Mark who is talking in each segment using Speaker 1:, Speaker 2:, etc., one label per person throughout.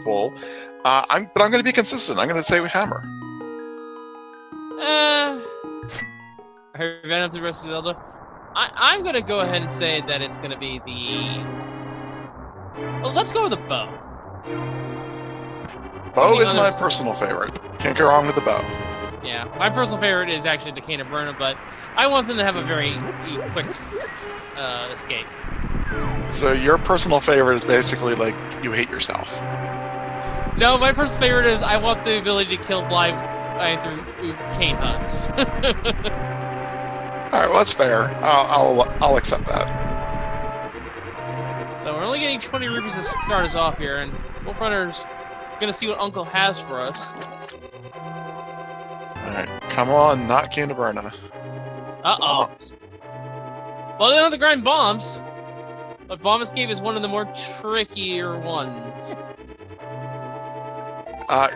Speaker 1: pull. But I'm going to be consistent. I'm going to say we hammer.
Speaker 2: Have you the rest of Zelda? I'm going to go ahead and say that it's going to be the... Well, let's go with the bow.
Speaker 1: Bow is my personal favorite. Can't go wrong with the bow.
Speaker 2: Yeah, my personal favorite is actually the Cane of Burna, but I want them to have a very quick escape.
Speaker 1: So your personal favorite is basically like you hate yourself.
Speaker 2: No, my personal favorite is I want the ability to kill blind through cane hugs.
Speaker 1: All right, well, that's fair. I'll accept that.
Speaker 2: So we're only getting 20 rupees to start us off here, and Wolf Runner's gonna see what Uncle has for us.
Speaker 1: Alright, come on, not Cane of Burna.
Speaker 2: Uh-oh. Well, they don't have to grind bombs, but Bomb Escape is one of the more trickier ones.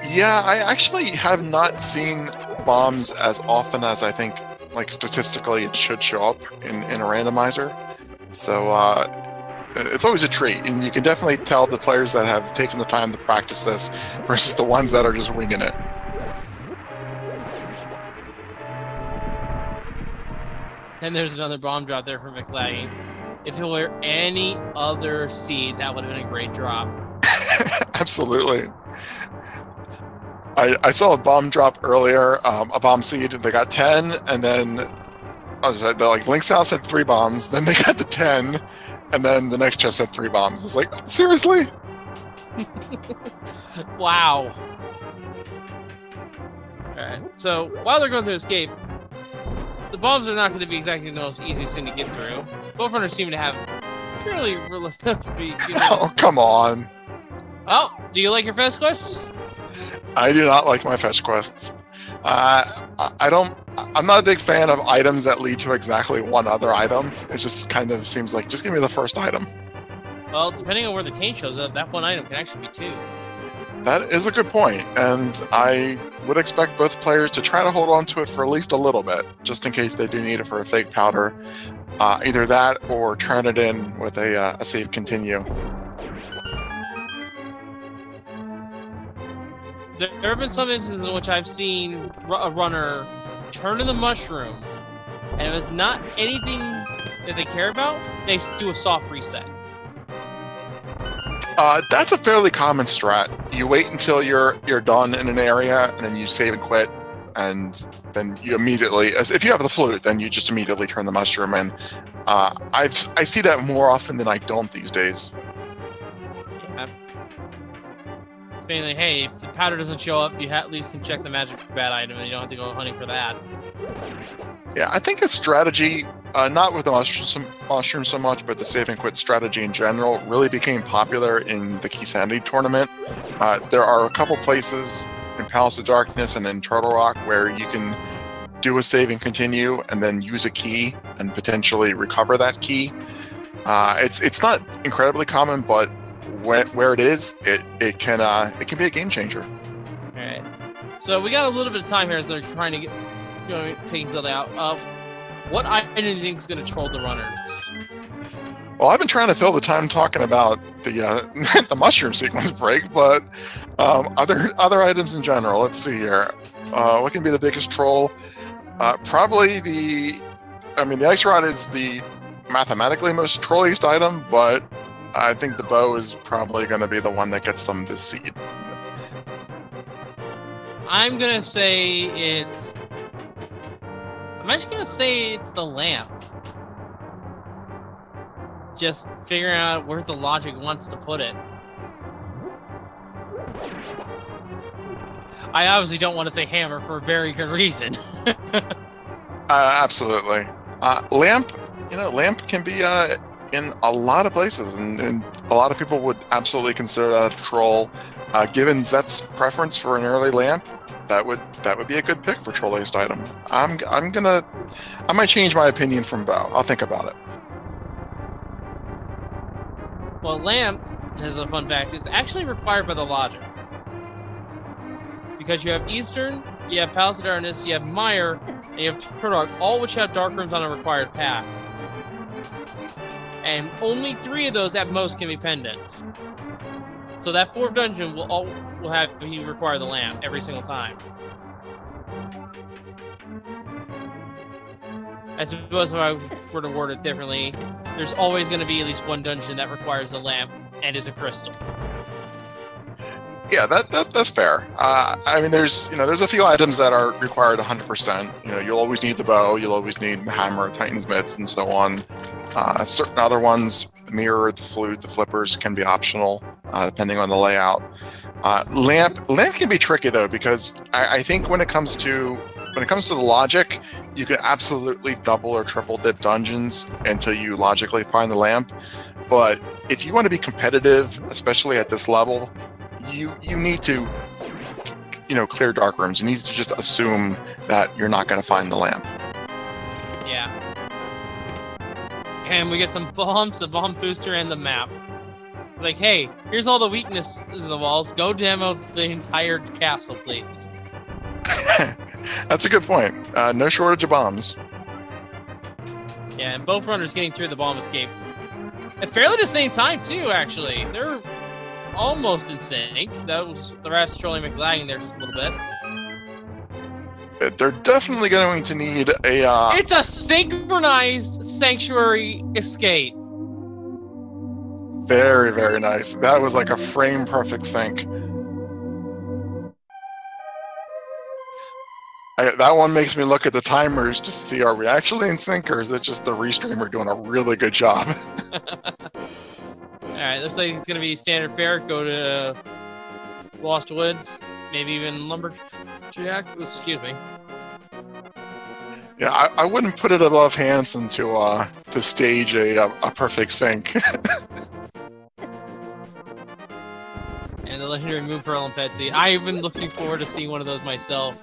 Speaker 1: Yeah, I actually have not seen bombs as often as I think, like, statistically it should show up in a randomizer. So, it's always a treat, and you can definitely tell the players that have taken the time to practice this versus the ones that are just winging it.
Speaker 2: And there's another bomb drop there for Mclagging. If it were any other seed, that would have been a great drop.
Speaker 1: Absolutely. I saw a bomb drop earlier, a bomb seed. They got 10, and then Link's house had 3 bombs. Then they got the 10, and then the next chest had 3 bombs. It's like, seriously?
Speaker 2: Wow. Alright, so while they're going through escape, the bombs are not going to be exactly the most easiest thing to get through. Both runners seem to have fairly
Speaker 1: Oh, come on.
Speaker 2: Oh, do you like your fetch quests?
Speaker 1: I do not like my fetch quests. I'm not a big fan of items that lead to exactly one other item. It just kind of seems like, just give me the first item.
Speaker 2: Well, depending on where the taint shows up, that one item can actually be 2.
Speaker 1: That is a good point, and I would expect both players to try to hold on to it for at least a little bit, just in case they do need it for a fake powder. Either that, or turn it in with a save continue.
Speaker 2: There have been some instances in which I've seen a runner turn in the mushroom, and if it's not anything that they care about, they do a soft reset.
Speaker 1: That's a fairly common strat. You wait until you're done in an area, and then you save and quit, and then you immediately, if you have the flute, then you just immediately turn the mushroom in. I see that more often than I don't these days.
Speaker 2: Yeah. Mainly, hey, if the powder doesn't show up, you at least can check the magic bad item, and you don't have to go hunting for that.
Speaker 1: Yeah, I think a strategy, not with the mushroom so much, but the save and quit strategy in general, really became popular in the Key Sanity tournament. There are a couple places in Palace of Darkness and in Turtle Rock where you can do a save and continue, and then use a key and potentially recover that key. It's not incredibly common, but where it is, it can be a game changer.
Speaker 2: All right. So we got a little bit of time here as they're trying to get, taking Zelda out. What item do you think is going to troll the runners?
Speaker 1: Well, I've been trying to fill the time talking about the the mushroom sequence break, but other items in general. Let's see here. What can be the biggest troll? Probably the ice rod is the mathematically most trolliest item, but I think the bow is probably going to be the one that gets them this seed.
Speaker 2: I'm gonna say it's. I'm actually gonna say it's the lamp. Just figuring out where the logic wants to put it. I obviously don't want to say hammer for a very good reason.
Speaker 1: Absolutely. Lamp can be in a lot of places, and a lot of people would absolutely consider that a troll. Given Zet's preference for an early lamp, that would be a good pick for troll-aced item. I might change my opinion from bow. I'll think about it.
Speaker 2: Well, lamp has a fun fact. It's actually required by the logic. Because you have Eastern, you have Palace of Darkness, you have Mire, and you have Turtle Rock, all which have dark rooms on a required path. And only 3 of those at most can be pendants. So that fourth dungeon will have you require the lamp every single time. I suppose if I were to word it differently, there's always going to be at least one dungeon that requires a lamp and is a crystal.
Speaker 1: Yeah, that's fair. I mean, there's a few items that are required 100%. You'll always need the bow, you'll always need the hammer, Titan's mitts, and so on. Certain other ones, the mirror, the flute, the flippers, can be optional depending on the layout. Lamp can be tricky though, because I think when it comes to the logic, you can absolutely double or triple dip dungeons until you logically find the lamp. But if you want to be competitive, especially at this level, you need to clear dark rooms. You need to just assume that you're not going to find the lamp.
Speaker 2: Yeah. And we get some bombs, the bomb booster, and the map. It's like, hey, here's all the weaknesses of the walls. Go demo the entire castle, please.
Speaker 1: That's a good point. No shortage of bombs.
Speaker 2: Yeah, and both runners getting through the bomb escape at fairly the same time too. Actually, they're almost in sync. That was the rats trolling Mclagging there just a little bit.
Speaker 1: They're definitely going to need a.
Speaker 2: It's a synchronized sanctuary escape.
Speaker 1: Very, very nice. That was like a frame perfect sync. That one makes me look at the timers to see, are we actually in sync, or is it just the restreamer doing a really good job?
Speaker 2: Alright, looks like it's going to be standard fare. Go to Lost Woods, maybe even Lumberjack. Excuse me.
Speaker 1: Yeah, I wouldn't put it above Hanson to stage a perfect sync.
Speaker 2: And the legendary Moon Pearl and Petsy. I've been looking forward to seeing one of those myself.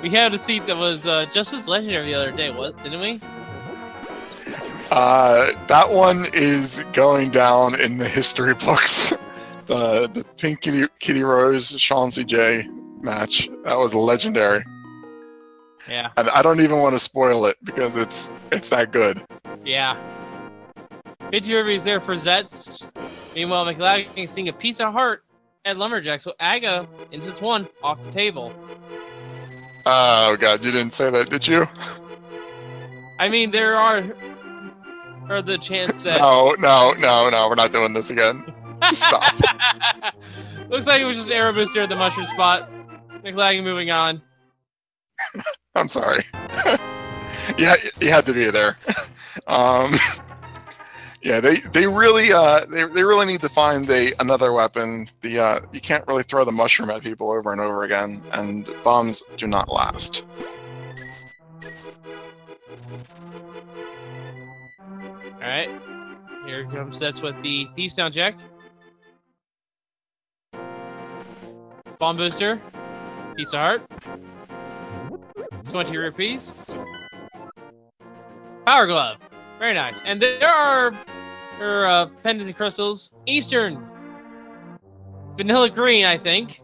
Speaker 2: We had a seat that was just as legendary the other day, didn't we?
Speaker 1: That one is going down in the history books. The Pink Kitty Rose Chauncey J match. That was legendary.
Speaker 2: Yeah.
Speaker 1: And I don't even want to spoil it because it's that good.
Speaker 2: Yeah. 50 rupees there for Zets. Meanwhile, Mclagging seeing a piece of heart at Lumberjack. So Aga, instance 1, off the table.
Speaker 1: Oh god, you didn't say that, did you?
Speaker 2: I mean, there are the chance that...
Speaker 1: No, we're not doing this again. Stop.
Speaker 2: Looks like it was just arrow booster at the mushroom spot. Mclagging moving on.
Speaker 1: I'm sorry. Yeah, you had to be there. Yeah, they really need to find another weapon. You can't really throw the mushroom at people over and over again, and bombs do not last.
Speaker 2: All right, here comes Sets with the Thief Sound Jack. Bomb booster, piece of heart, 20 rupees. Power glove. Very nice. And there are pendants and crystals. Eastern. Vanilla green, I think.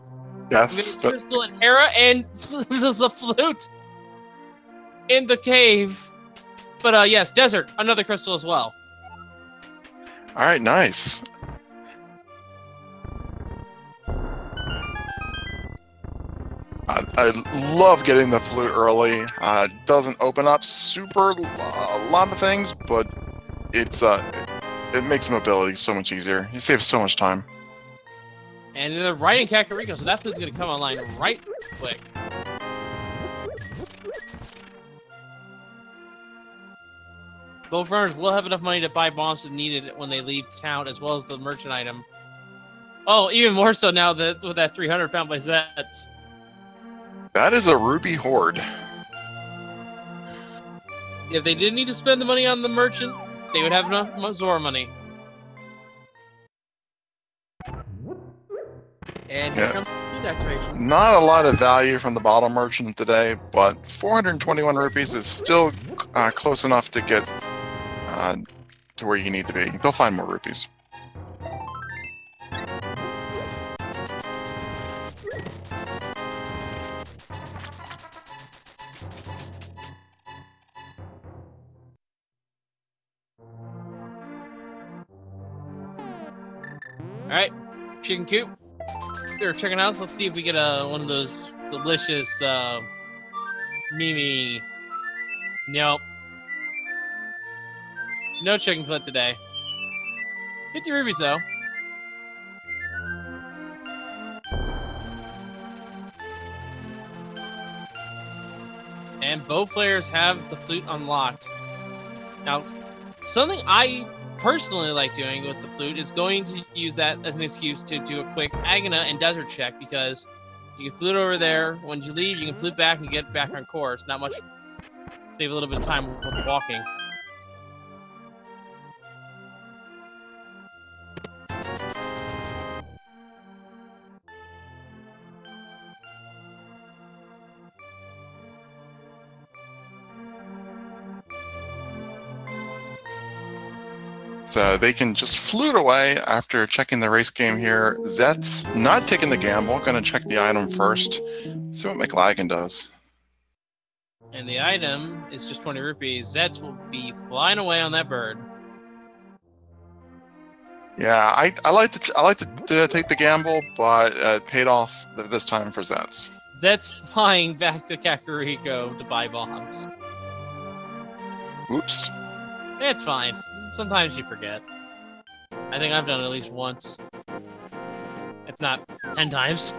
Speaker 1: Yes.
Speaker 2: Crystal and Hera, and this is the flute in the cave. But yes, desert. Another crystal as well.
Speaker 1: All right, nice. I love getting the flute early. Doesn't open up super a lot of things, but it makes mobility so much easier. You save so much time.
Speaker 2: And they're right in Kakariko, so that flute's gonna come online right quick. Both runners will have enough money to buy bombs if needed when they leave town, as well as the merchant item. Oh, even more so now that with that 300 found by Zets.
Speaker 1: That is a ruby hoard.
Speaker 2: If they didn't need to spend the money on the merchant, they would have enough Zora money. And here comes the speed activation.
Speaker 1: Not a lot of value from the bottle merchant today, but 421 rupees is still close enough to get to where you need to be. They'll find more rupees.
Speaker 2: Alright, chicken coop or chicken house. Let's see if we get one of those delicious Mimi. Nope. No chicken clip today. 50 rubies though. And both players have the flute unlocked. Now, something I personally like doing with the flute is going to use that as an excuse to do a quick Agana and desert check, because you can flute over there. When you leave, you can flute back and get back on course. Not much. Save a little bit of time with the walking.
Speaker 1: So they can just flute away after checking the race game here. Zets not taking the gamble, going to check the item first. See what Mclagging does.
Speaker 2: And the item is just 20 rupees. Zets will be flying away on that bird.
Speaker 1: Yeah, I like to take the gamble, but it paid off this time for Zets.
Speaker 2: Zets flying back to Kakariko to buy bombs.
Speaker 1: Oops.
Speaker 2: It's fine. Sometimes you forget. I think I've done it at least once. If not 10 times.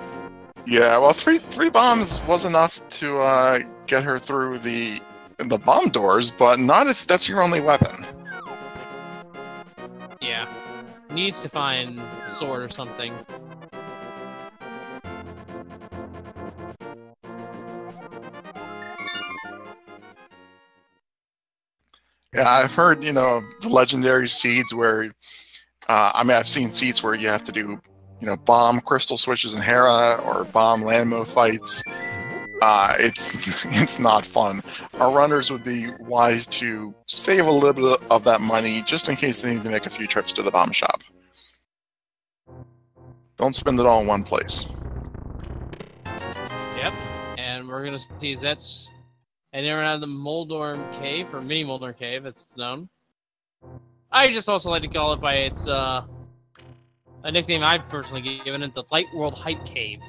Speaker 1: Yeah, well, three bombs was enough to get her through the bomb doors, but not if that's your only weapon.
Speaker 2: Yeah. Needs to find a sword or something.
Speaker 1: Yeah, I've heard, the legendary seeds where, I've seen seeds where you have to do, bomb crystal switches in Hera or bomb Landmo fights. It's not fun. Our runners would be wise to save a little bit of that money just in case they need to make a few trips to the bomb shop. Don't spend it all in one place.
Speaker 2: Yep, and we're gonna see Zets heading around the Moldorm Cave, or Mini Moldorm Cave, as it's known. I just also like to call it by its a nickname I've personally given it, the Light World Hype Cave.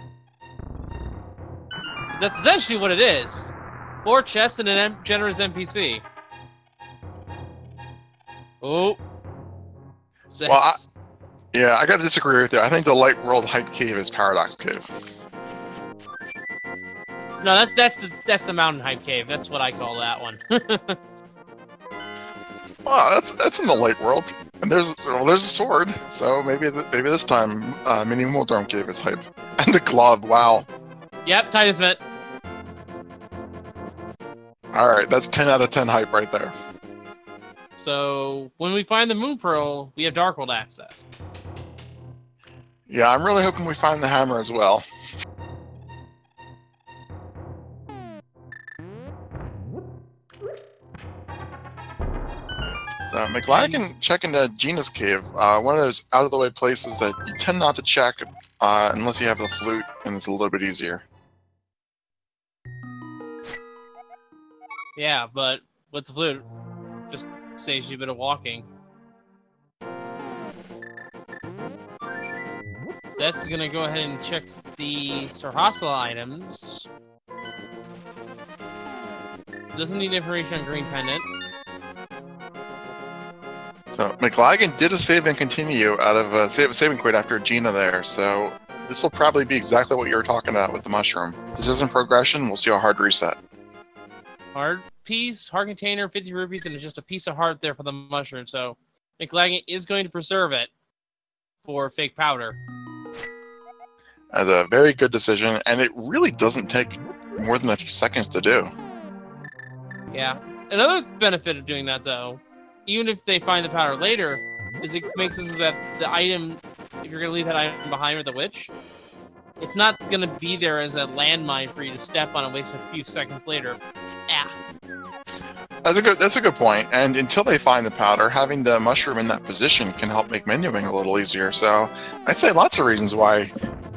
Speaker 2: That's essentially what it is. 4 chests and a generous NPC. Oh. Zets.
Speaker 1: Well, I gotta disagree with you. I think the Light World Hype Cave is Paradox Cave.
Speaker 2: No, that's the Mountain Hype Cave. That's what I call that one.
Speaker 1: Well, that's in the Light World, and there's a sword. So maybe this time, Mini Moldorm Cave is hype, and the glove. Wow.
Speaker 2: Yep, Titus Met.
Speaker 1: All right, that's 10 out of 10 hype right there.
Speaker 2: So when we find the Moon Pearl, we have Dark World access.
Speaker 1: Yeah, I'm really hoping we find the hammer as well. So Mclagging checking to Gina's Cave, one of those out-of-the-way places that you tend not to check unless you have the flute, and it's a little bit easier.
Speaker 2: Yeah, but with the flute, just saves you a bit of walking. That's gonna go ahead and check the Sarhasala items. Doesn't need information on Green Pendant.
Speaker 1: So Mclagging did a save and continue out of a saving quit after Gina there, so this will probably be exactly what you were talking about with the mushroom. This isn't progression, we'll see a hard reset.
Speaker 2: Hard piece, hard container, 50 rupees, and it's just a piece of heart there for the mushroom, so Mclagging is going to preserve it for fake powder.
Speaker 1: That's a very good decision, and it really doesn't take more than a few seconds to do.
Speaker 2: Yeah. Another benefit of doing that, though, even if they find the powder later, is it makes it so that the item, if you're going to leave that item behind with the witch, it's not going to be there as a landmine for you to step on and waste a few seconds later. Ah.
Speaker 1: That's a good point. And until they find the powder, having the mushroom in that position can help make menuing a little easier. So I'd say lots of reasons why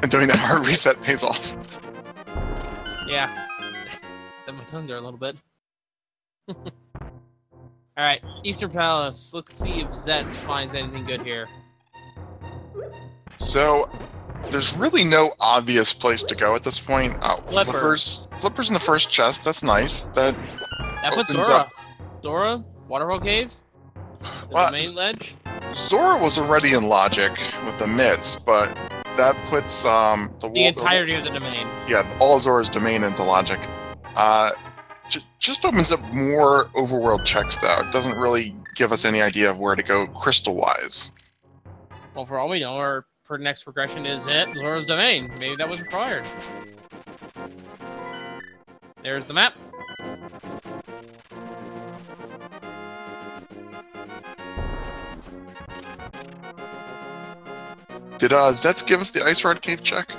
Speaker 1: doing that hard reset pays off.
Speaker 2: Yeah. Set my tongue there a little bit. Alright, Eastern Palace. Let's see if Zets finds anything good here.
Speaker 1: So there's really no obvious place to go at this point. Flippers in the first chest. That's nice. That
Speaker 2: puts
Speaker 1: opens
Speaker 2: Zora.
Speaker 1: up.
Speaker 2: Zora, Waterfall Cave.
Speaker 1: Well,
Speaker 2: The main ledge.
Speaker 1: Zora was already in logic with the mitts, but that puts
Speaker 2: the entirety of the domain.
Speaker 1: Yeah, all of Zora's domain into logic. Just opens up more overworld checks, though. It doesn't really give us any idea of where to go crystal-wise.
Speaker 2: Well, for all we know, our next progression is at Zora's domain. Maybe that was required. There's the map.
Speaker 1: Did Zets give us the Ice Rod Cave check?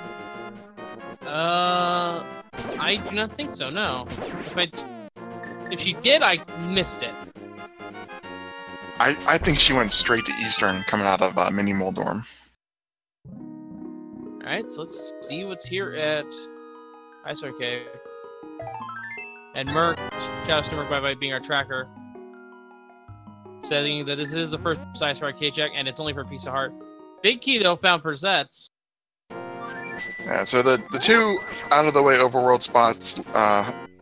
Speaker 2: I do not think so, no. If she did, I missed it.
Speaker 1: I think she went straight to Eastern coming out of Mini Moldorm.
Speaker 2: Alright, so let's see what's here at Ice Rod Cave. And Merc, shout out to Merc by being our tracker, saying that this is the first Ice Rod Cave check, and it's only for a piece of heart. Big key, though, found for Zets.
Speaker 1: Yeah, so the two out-of-the-way overworld spots,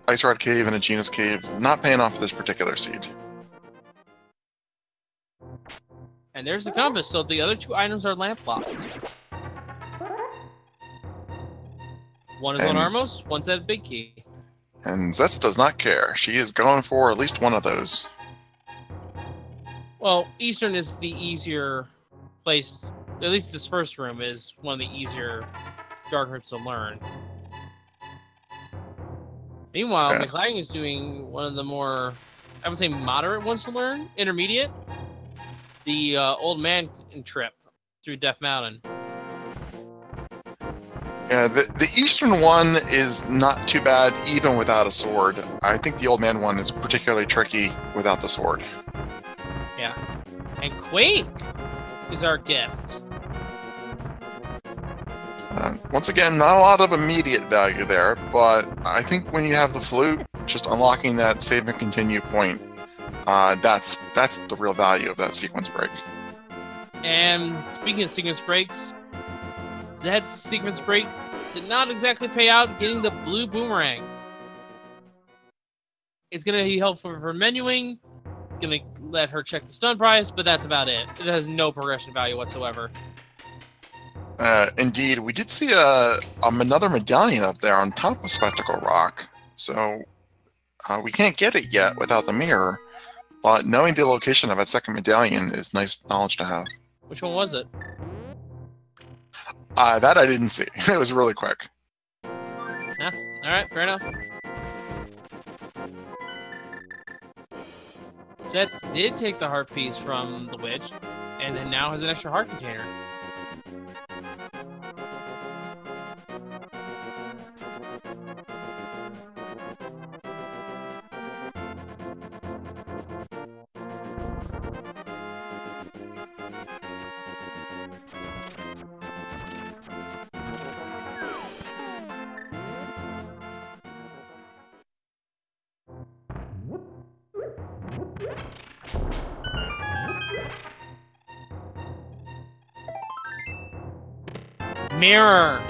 Speaker 1: Ice Rod Cave and Aegina's Cave, not paying off this particular seed.
Speaker 2: And there's the compass, so the other two items are lamp locked. One is on Armos, one's at Big Key.
Speaker 1: And Zets does not care. She is going for at least one of those.
Speaker 2: Well, Eastern is the easier place. At least this first room is one of the easier dark rooms to learn. Meanwhile, Mclagging is doing one of the more, I would say, moderate ones to learn. Intermediate. The Old Man trip through Death Mountain.
Speaker 1: Yeah, the Eastern one is not too bad, even without a sword. I think the Old Man one is particularly tricky without the sword.
Speaker 2: Yeah. And Quake is our gift.
Speaker 1: Once again, not a lot of immediate value there, but I think when you have the flute, just unlocking that save and continue point, that's the real value of that sequence break.
Speaker 2: And speaking of sequence breaks, Zed's sequence break did not exactly pay out getting the blue boomerang. It's going to be helpful for menuing, going to let her check the stun price, but that's about it. It has no progression value whatsoever.
Speaker 1: Indeed, we did see another medallion up there on top of Spectacle Rock, so we can't get it yet without the mirror, but knowing the location of that second medallion is nice knowledge to have.
Speaker 2: Which one was it?
Speaker 1: That I didn't see. It was really quick.
Speaker 2: Yeah, alright, fair enough. Zets did take the heart piece from the witch, and then now has an extra heart container. Mirror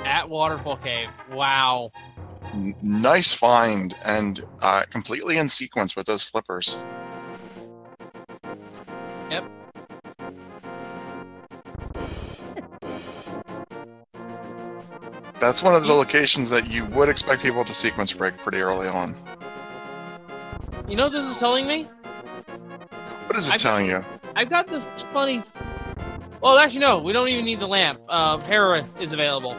Speaker 2: at Waterfall Cave. Wow.
Speaker 1: Nice find, and completely in sequence with those flippers.
Speaker 2: Yep.
Speaker 1: That's one of the locations that you would expect people to sequence break pretty early on.
Speaker 2: You know what this is telling me?
Speaker 1: What is this telling you?
Speaker 2: I've got this funny... Well, actually, no. We don't even need the lamp. Hera is available.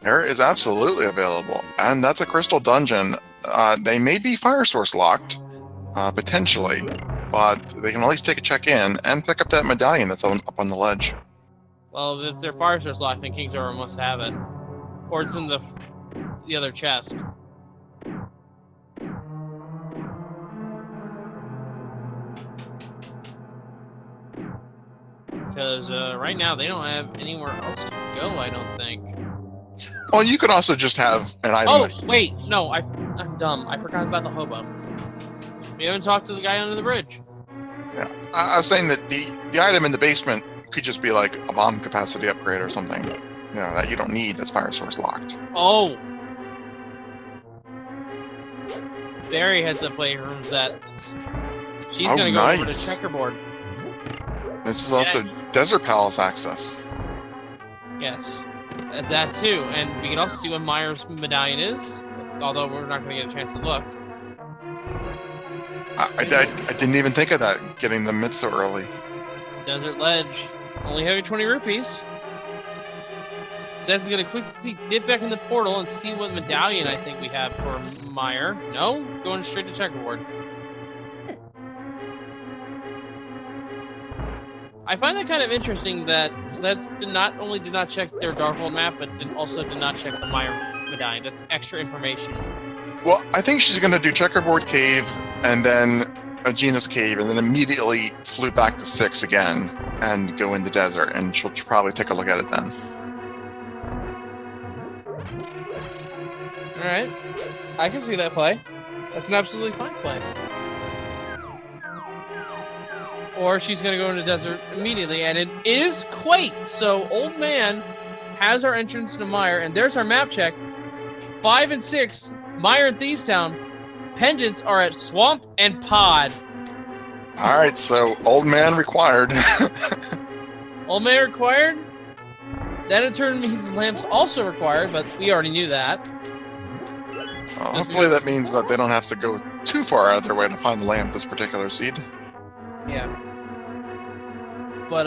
Speaker 1: Hera is absolutely available. And that's a crystal dungeon. They may be fire source locked, potentially, but they can at least take a check in and pick up that medallion that's up on the ledge.
Speaker 2: Well, if they're fire source locked, then King's Aura must have it. Or it's in the other chest. Because right now they don't have anywhere else to go, I don't think.
Speaker 1: Well, you could also just have an item.
Speaker 2: Oh, wait, no, I'm dumb. I forgot about the hobo. We haven't talked to the guy under the bridge.
Speaker 1: Yeah, I was saying that the item in the basement could just be like a bomb capacity upgrade or something, you know, that you don't need that's fire source locked.
Speaker 2: Oh! Very heads up play from Zets. She's gonna go over to checkerboard.
Speaker 1: This is also Desert Palace access.
Speaker 2: Yes, that too. And we can also see what Meyer's medallion is, although we're not gonna get a chance to look.
Speaker 1: I didn't even think of that, getting the mid so early.
Speaker 2: Desert Ledge, only having 20 rupees. Zets is gonna quickly dip back in the portal and see what medallion I think we have for Meyer. No, going straight to checkerboard. I find that kind of interesting that Zets not only did not check their Darkhold map, but also did not check the Meyer medallion. That's extra information.
Speaker 1: Well, I think she's going to do Checkerboard Cave, and then Aegina's Cave, and then immediately flew back to 6 again, and go in the desert, and she'll probably take a look at it then.
Speaker 2: Alright. I can see that play. That's an absolutely fine play. Or she's going to go into the desert immediately, and it is Quake, so Old Man has our entrance to Meyer, and there's our map check. 5 and 6, Meyer and Thievestown. Pendants are at Swamp and Pod.
Speaker 1: Alright, so Old Man required.
Speaker 2: Old Man required? That in turn means Lamps also required, but we already knew that.
Speaker 1: Hopefully that means that they don't have to go too far out of their way to find the lamp this particular seed.
Speaker 2: Yeah. But,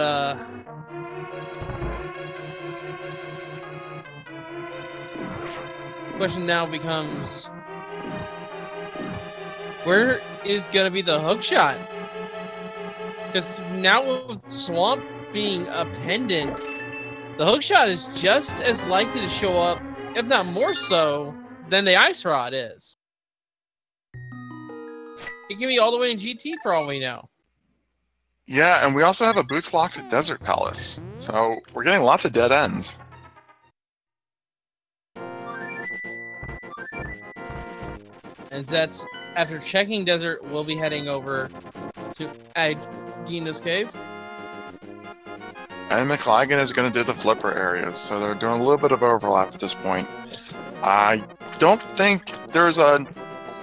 Speaker 2: question now becomes, where is gonna be the hook shot? Because now with Swamp being a pendant, the hook shot is just as likely to show up, if not more so, than the Ice Rod is. It can be all the way in GT for all we know.
Speaker 1: Yeah, and we also have a boots locked at Desert Palace, so we're getting lots of dead ends.
Speaker 2: And Zets, after checking Desert, will be heading over to Aegina's Cave.
Speaker 1: And Mclagging is going to do the flipper areas, so they're doing a little bit of overlap at this point. I don't think there's a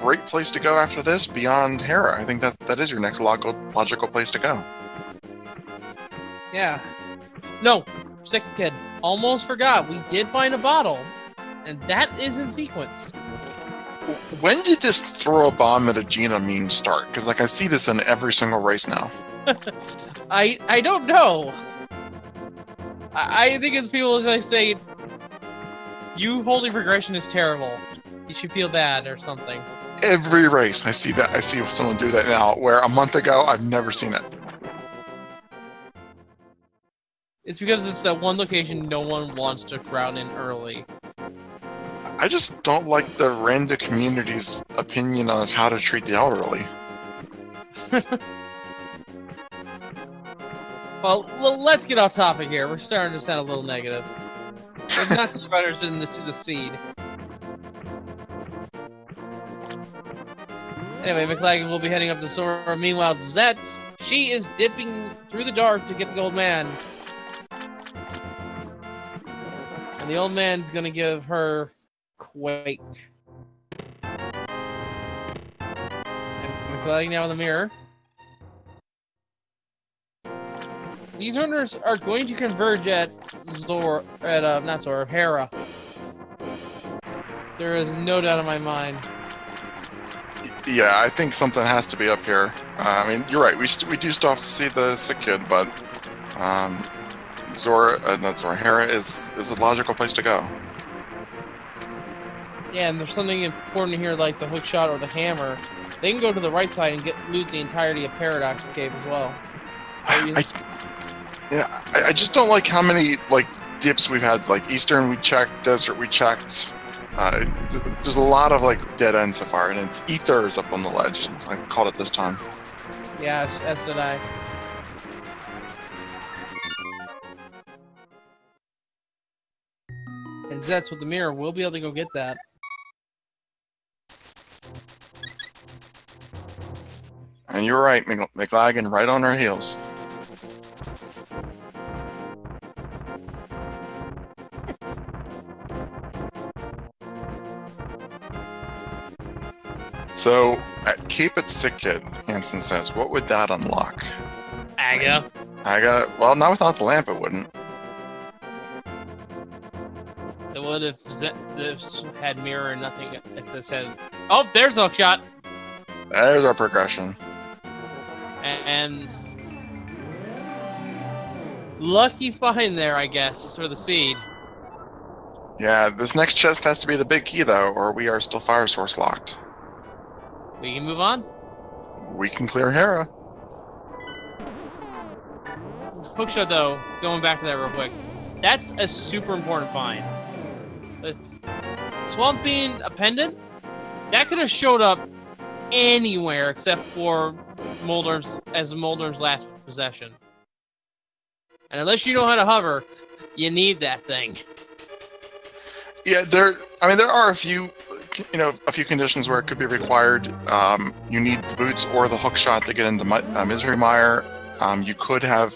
Speaker 1: great place to go after this beyond Hera. I think that is your next logical place to go.
Speaker 2: Yeah. No, sick kid. Almost forgot. We did find a bottle, and that is in sequence.
Speaker 1: When did this throw a bomb at Aegina meme start? Because like I see this in every single race now.
Speaker 2: I don't know. I think it's people just say, you holding progression is terrible. You should feel bad or something.
Speaker 1: Every race I see that. I see someone do that now, where a month ago I've never seen it.
Speaker 2: It's because it's that one location no one wants to drown in early.
Speaker 1: I just don't like the random community's opinion on how to treat the elderly.
Speaker 2: Well, let's get off topic here. We're starting to sound a little negative. There's not the runners in this to the seed. Anyway, Mclagging will be heading up to Sora. Meanwhile, Zets, she is dipping through the dark to get the old man. And the old man's gonna give her Quake. And Mclagging now in the mirror. These runners are going to converge at Hera. There is no doubt in my mind.
Speaker 1: Yeah, I think something has to be up here. I mean, you're right. We do still have to see the sick kid, but Hera is a logical place to go.
Speaker 2: Yeah, and there's something important here, like the hook shot or the hammer. They can go to the right side and loot the entirety of Paradox Cave as well.
Speaker 1: I just don't like how many dips we've had. Like Eastern, we checked. Desert, we checked. There's a lot of dead ends so far, and it's Ether's up on the ledge. So I called it this time.
Speaker 2: Yeah, as did I. And Zets with the mirror will be able to go get that.
Speaker 1: And you're right, Mclagging, right on our heels. So, at Keep It Sick Kid, Hanson says, what would that unlock?
Speaker 2: Aga.
Speaker 1: Well, not without the lamp, it wouldn't.
Speaker 2: It would if this had mirror and nothing. If this had. Oh, there's a hookshot.
Speaker 1: There's our progression.
Speaker 2: And lucky find there, I guess, for the seed.
Speaker 1: Yeah, this next chest has to be the big key, though, or we are still fire source locked.
Speaker 2: We can move on.
Speaker 1: We can clear Hera.
Speaker 2: Hookshot, though, going back to that real quick, that's a super important find. The Swamp Bean, a pendant, that could have showed up anywhere except for Moldorm's last possession. And unless you know how to hover, you need that thing.
Speaker 1: Yeah, there are a few conditions where it could be required. You need the boots or the hookshot to get into Misery Mire. You could have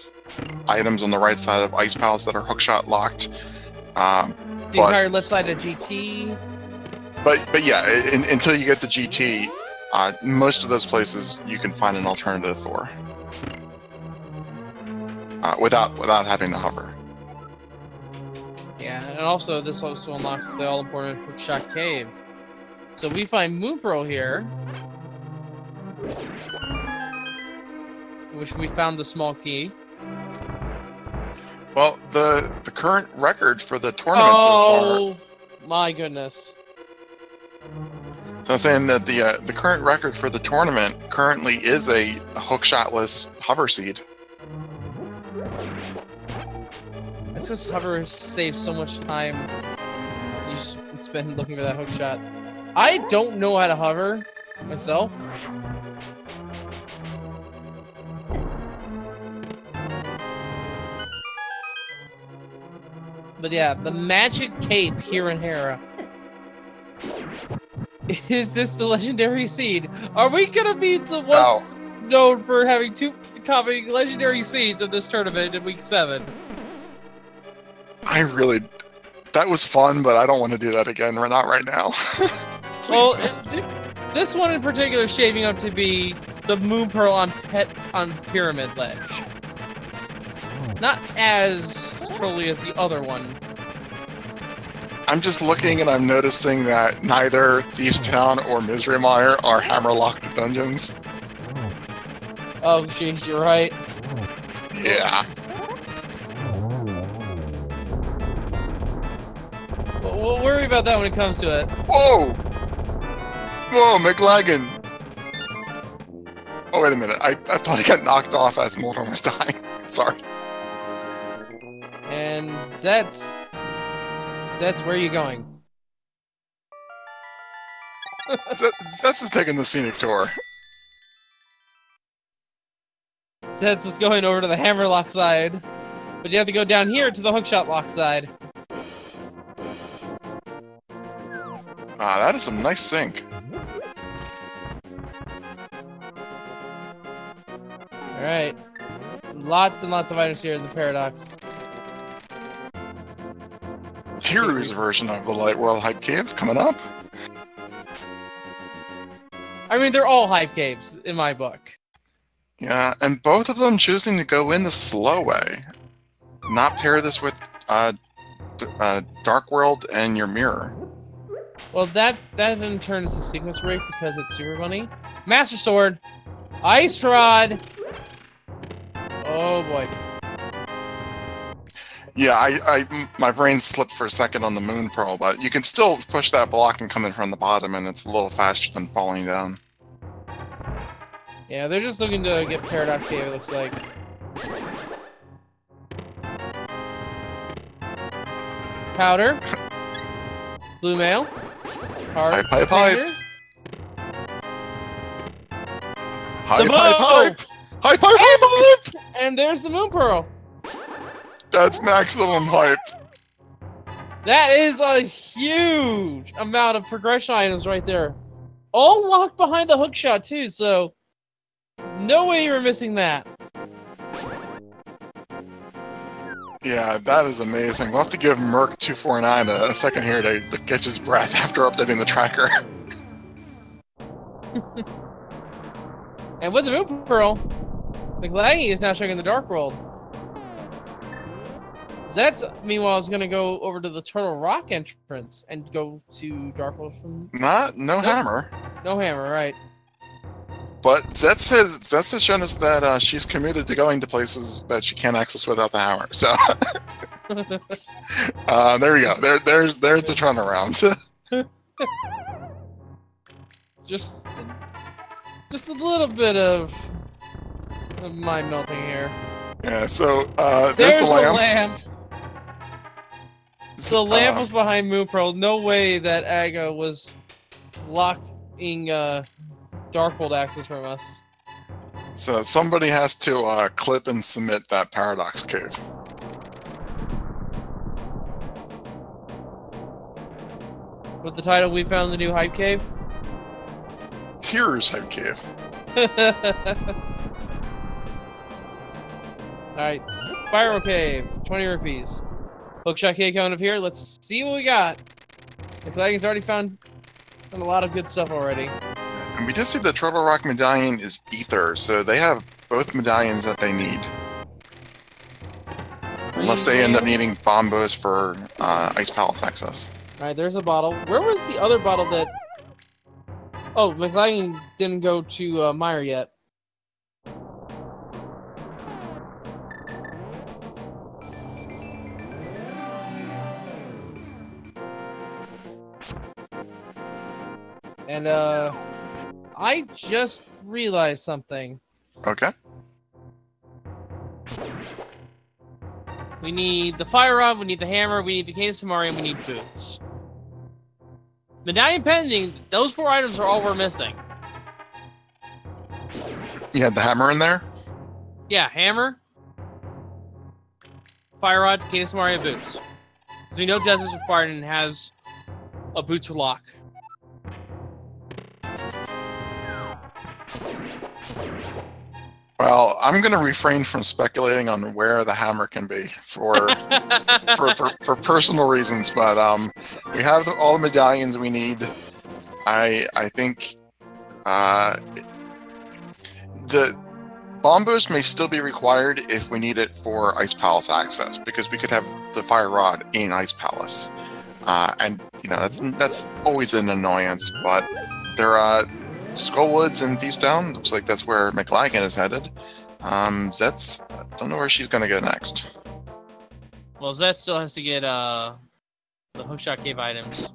Speaker 1: items on the right side of ice pallets that are hookshot locked.
Speaker 2: The entire left side of GT.
Speaker 1: But yeah, until you get the GT, most of those places you can find an alternative for without having to hover.
Speaker 2: Yeah, and also this also unlocks the all-important Hookshot Cave. So we find Moon Pearl here, which we found the small key.
Speaker 1: Well, the current record for the tournament so far.
Speaker 2: Oh my goodness!
Speaker 1: So I'm saying that the current record for the tournament currently is a hookshotless hover seed.
Speaker 2: That's because hover saves so much time. You just spend looking for that hookshot. I don't know how to hover myself. But yeah, the magic cape here in Hera. Is this the legendary seed? Are we gonna be the ones known for having two common legendary seeds in this tournament in week 7?
Speaker 1: That was fun, but I don't want to do that again. We're not right now.
Speaker 2: Well, this one in particular is shaping up to be the Moon Pearl on Pyramid Ledge. Not as trolly as the other one.
Speaker 1: I'm just looking and I'm noticing that neither Thieves Town or Misery Mire are hammer-locked dungeons.
Speaker 2: Oh, jeez, you're right.
Speaker 1: Yeah.
Speaker 2: We'll worry about that when it comes to it.
Speaker 1: Whoa! Whoa, Mclagging! Oh, wait a minute. I thought I got knocked off as Moldorm was dying. Sorry.
Speaker 2: And Zets, where are you going?
Speaker 1: Zets is taking the scenic tour.
Speaker 2: Zets is going over to the hammerlock side, but you have to go down here to the hookshot lock side.
Speaker 1: That is some nice sync.
Speaker 2: Alright. Lots and lots of items here in the Paradox.
Speaker 1: Kiru's version of the Light World Hype Cave coming up.
Speaker 2: I mean, they're all hype caves in my book.
Speaker 1: Yeah, and both of them choosing to go in the slow way. Not pair this with Dark World and your mirror.
Speaker 2: Well, that in turn is a sequence break because it's Super Bunny. Master Sword! Ice Rod! Oh boy.
Speaker 1: Yeah, my brain slipped for a second on the Moon Pearl, but you can still push that block and come in from the bottom, and it's a little faster than falling down.
Speaker 2: Yeah, they're just looking to get Paradox Cave, it looks like. Powder. Blue Mail.
Speaker 1: Pipe, pipe, pipe. Hype,
Speaker 2: The
Speaker 1: hype,
Speaker 2: bow!
Speaker 1: hype! Hype, hype, hype, hype!
Speaker 2: And there's the Moon Pearl.
Speaker 1: That's maximum hype.
Speaker 2: That is a huge amount of progression items right there. All locked behind the hookshot too, so no way you were missing that.
Speaker 1: Yeah, that is amazing. We'll have to give Merc249 a second here to catch his breath after updating the tracker.
Speaker 2: And with the Moon Pearl, Mclagging is now showing in the Dark World. Zets, meanwhile, is going to go over to the Turtle Rock entrance and go to Dark World from...
Speaker 1: No hammer.
Speaker 2: No hammer, right.
Speaker 1: But Zets has shown us that she's committed to going to places that she can't access without the hammer. So there you go. There's the turnaround.
Speaker 2: just a little bit of mind melting here.
Speaker 1: Yeah. So there's the lamp.
Speaker 2: So the lamp was behind Moon Pearl. No way that Aga was locking Dark World access from us.
Speaker 1: So somebody has to clip and submit that Paradox Cave.
Speaker 2: With the title, we found the new Hype Cave.
Speaker 1: Tears Hype Cave.
Speaker 2: Alright, Spiral Cave, 20 rupees. Hookshot cake coming up here. Let's see what we got. Mclagging's already found a lot of good stuff already.
Speaker 1: And we just see the Turtle Rock medallion is ether, so they have both medallions that they need. Unless they end up needing bombos for Ice Palace access.
Speaker 2: Alright, there's a bottle. Where was the other bottle that... Oh, Mclagging didn't go to Meyer yet. And, I just realized something.
Speaker 1: Okay.
Speaker 2: We need the fire rod, we need the hammer, we need the cane of Samaria, and we need boots. Medallion pending, those 4 items are all we're missing.
Speaker 1: You had the hammer in there?
Speaker 2: Yeah, hammer, fire rod, cane of Samaria, boots. So we know Desert's required and has a boots lock.
Speaker 1: Well, I'm going to refrain from speculating on where the hammer can be for for personal reasons, but we have all the medallions we need. I think the bombos may still be required if we need it for Ice Palace access, because we could have the fire rod in Ice Palace, and you know that's always an annoyance. But there are Skullwoods and Thieves Town. Looks like that's where Mclagging is headed. Zets, I don't know where she's going to go next.
Speaker 2: Well, Zet still has to get the Hookshot Cave items.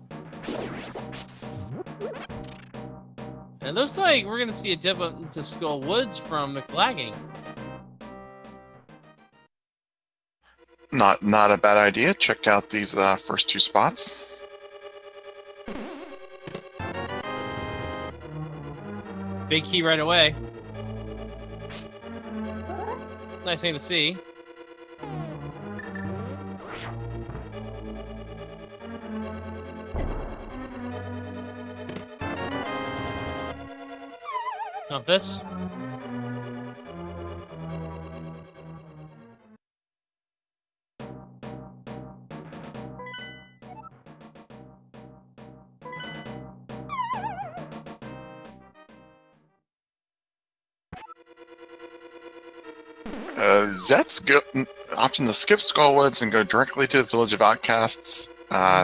Speaker 2: And it looks like we're going to see a dip into Skullwoods from Mclagging.
Speaker 1: Not a bad idea. Check out these first 2 spots.
Speaker 2: Big key right away. Nice thing to see. Compass.
Speaker 1: Zets opting to skip Skullwoods and go directly to the Village of Outcasts,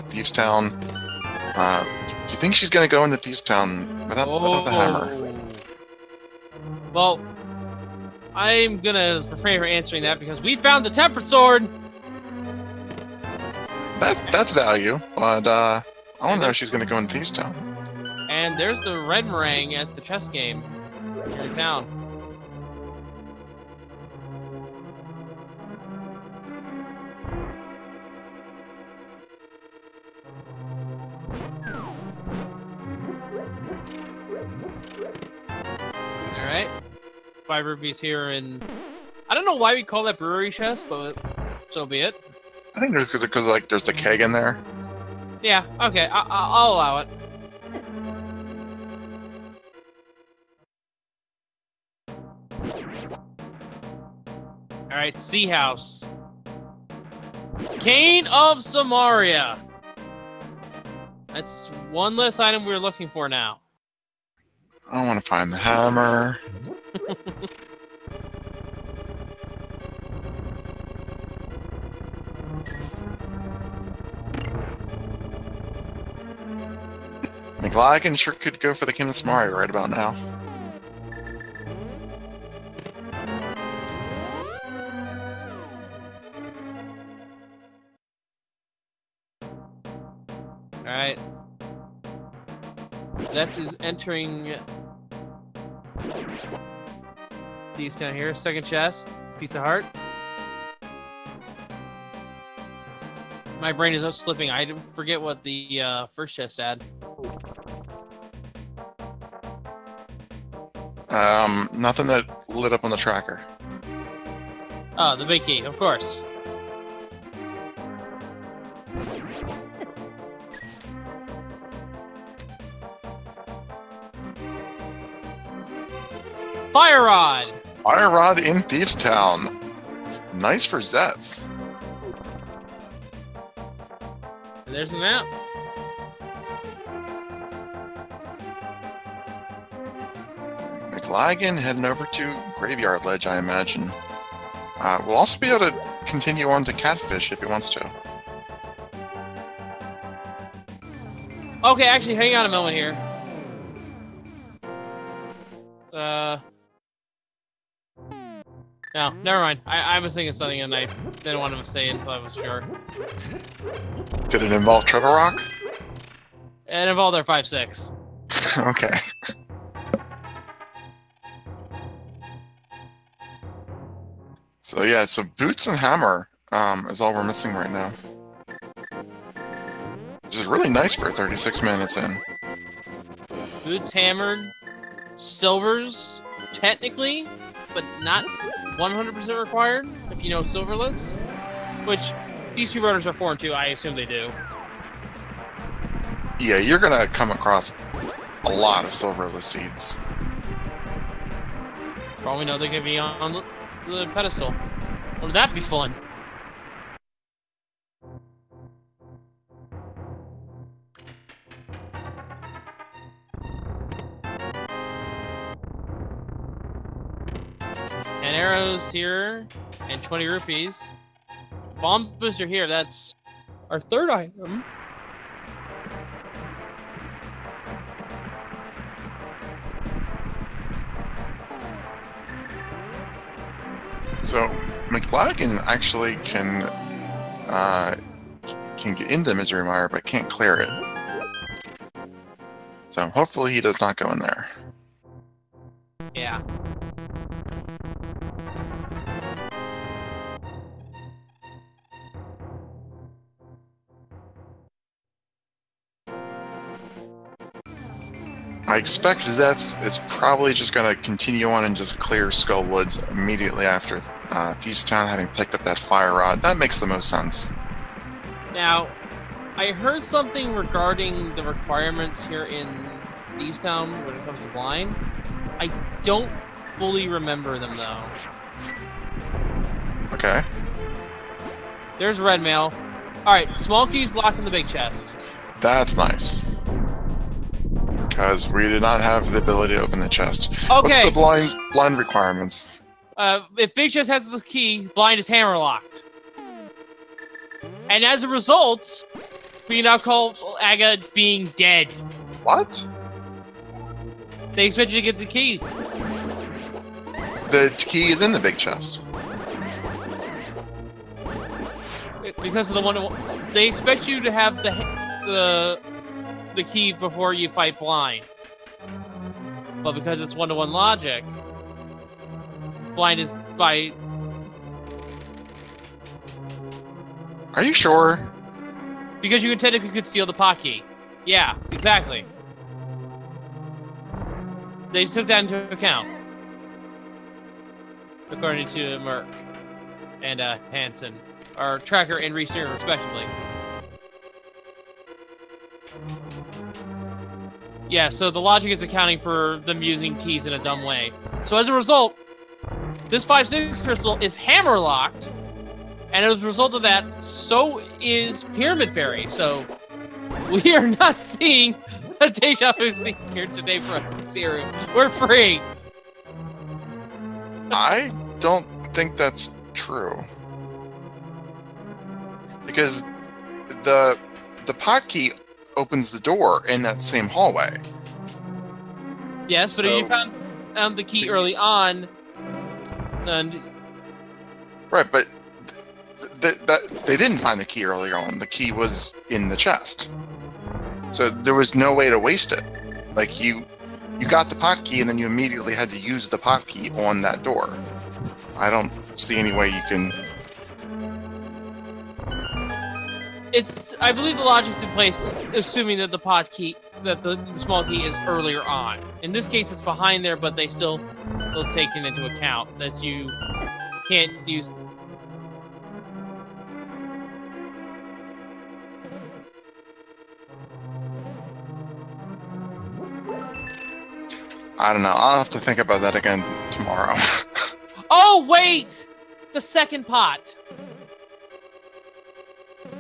Speaker 1: Thieves Town. Do you think she's going to go into Thieves Town without the hammer?
Speaker 2: Well, I'm going to refrain from answering that because we found the Tempered Sword!
Speaker 1: That's value, but I don't know if she's going to go into Thieves Town.
Speaker 2: And there's the red meringue at the chess game here in town. Alright. 5 rupees here, and I don't know why we call that brewery chest, but so be it.
Speaker 1: I think because like there's a keg in there.
Speaker 2: Yeah, okay, I'll allow it. Alright, Sea House. Cane of Samaria. That's one less item we're looking for now.
Speaker 1: I want to find the hammer. Mclagging sure could go for the King of Mario right about now.
Speaker 2: Alright. Zets is entering these down here. Second chest. Piece of heart. My brain is slipping. I forget what the first chest had.
Speaker 1: Nothing that lit up on the tracker.
Speaker 2: Oh, the big key, of course. Fire Rod!
Speaker 1: Fire Rod in Thieves Town. Nice for Zets.
Speaker 2: And there's the map.
Speaker 1: Mclagging heading over to Graveyard Ledge, I imagine. We'll also be able to continue on to Catfish if he wants to.
Speaker 2: Okay, actually, hang on a moment here. No, never mind. I was thinking something and I didn't want to say it until I was sure.
Speaker 1: Did it involve Trevor Rock?
Speaker 2: It involved their 5-6.
Speaker 1: Okay. So yeah, so Boots and Hammer is all we're missing right now. Which is really nice for 36 minutes in.
Speaker 2: Boots hammered, silvers, technically, but not 100% required, if you know silverless. Which, these two runners are 4 and 2, I assume they do.
Speaker 1: Yeah, you're gonna come across a lot of silverless seeds.
Speaker 2: For all we know, they could be on the pedestal. Wouldn't that be fun? And arrows here, and 20 rupees. Bomb booster here, that's our third item.
Speaker 1: So Mclagging actually can get into Misery Mire, but can't clear it. So hopefully he does not go in there.
Speaker 2: Yeah.
Speaker 1: I expect Zets is probably just going to continue on and just clear Skull Woods immediately after Thieves Town, having picked up that Fire Rod. That makes the most sense.
Speaker 2: Now, I heard something regarding the requirements here in Thieves Town when it comes to blind. I don't fully remember them, though.
Speaker 1: Okay.
Speaker 2: There's red mail. Alright, small keys locked in the big chest.
Speaker 1: That's nice. Because we did not have the ability to open the chest.
Speaker 2: Okay.
Speaker 1: What's the blind requirements?
Speaker 2: If big chest has the key, blind is hammer locked. And as a result, we now call Aga being dead.
Speaker 1: What?
Speaker 2: They expect you to get the key.
Speaker 1: The key is in the big chest.
Speaker 2: Because of the one, they expect you to have the key before you fight blind. But because it's one-to-one logic, blind is by.
Speaker 1: Are you sure?
Speaker 2: Because you technically could steal the pot key. Yeah, exactly. They took that into account, according to Merc and Hansen, our tracker and resteer respectively. Yeah, so the logic is accounting for them using keys in a dumb way. So as a result, this 5-6 crystal is hammer locked, and as a result of that, so is Pyramid Fairy. So we are not seeing Deja Vu here today for us, Zero. We're free.
Speaker 1: I don't think that's true. Because the potkey opens the door in that same hallway.
Speaker 2: Yes, but if you found the key early on, and
Speaker 1: right, but they didn't find the key earlier on. The key was in the chest, so there was no way to waste it. Like you got the potkey, and then you immediately had to use the potkey on that door. I don't see any way you can.
Speaker 2: I believe the logic's in place, assuming that the the small key is earlier on. In this case, it's behind there, but they still take it into account that you can't use.
Speaker 1: I don't know. I'll have to think about that again tomorrow.
Speaker 2: Oh wait, the second pot.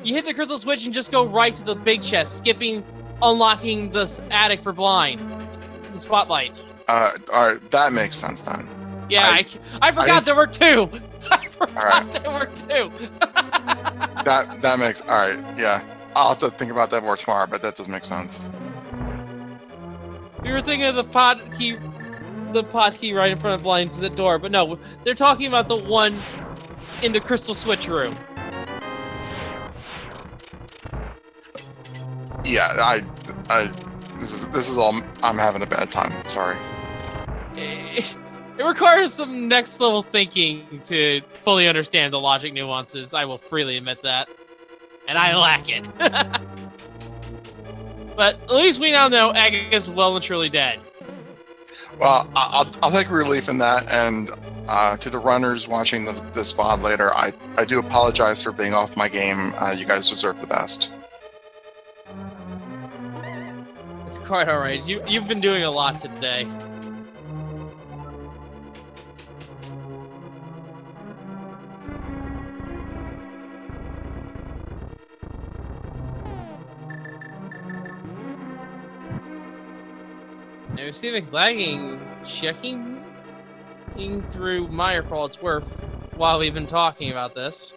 Speaker 2: You hit the crystal switch and just go right to the big chest, skipping unlocking the attic for blind. The spotlight.
Speaker 1: Alright, that makes sense then.
Speaker 2: Yeah, I forgot there were two. I forgot there were two.
Speaker 1: that makes alright, yeah. I'll have to think about that more tomorrow, but that does make sense.
Speaker 2: We were thinking of the pot key right in front of blind's door, but no, they're talking about the one in the crystal switch room.
Speaker 1: Yeah, this is all. I'm having a bad time. Sorry.
Speaker 2: It requires some next level thinking to fully understand the logic nuances. I will freely admit that, and I lack it. But at least we now know Agaga's well and truly dead.
Speaker 1: Well, I'll take relief in that, and to the runners watching this VOD later, I do apologize for being off my game. You guys deserve the best.
Speaker 2: It's quite alright. You've been doing a lot today. Now we see Mclagging checking through Meyer for all it's worth while we've been talking about this.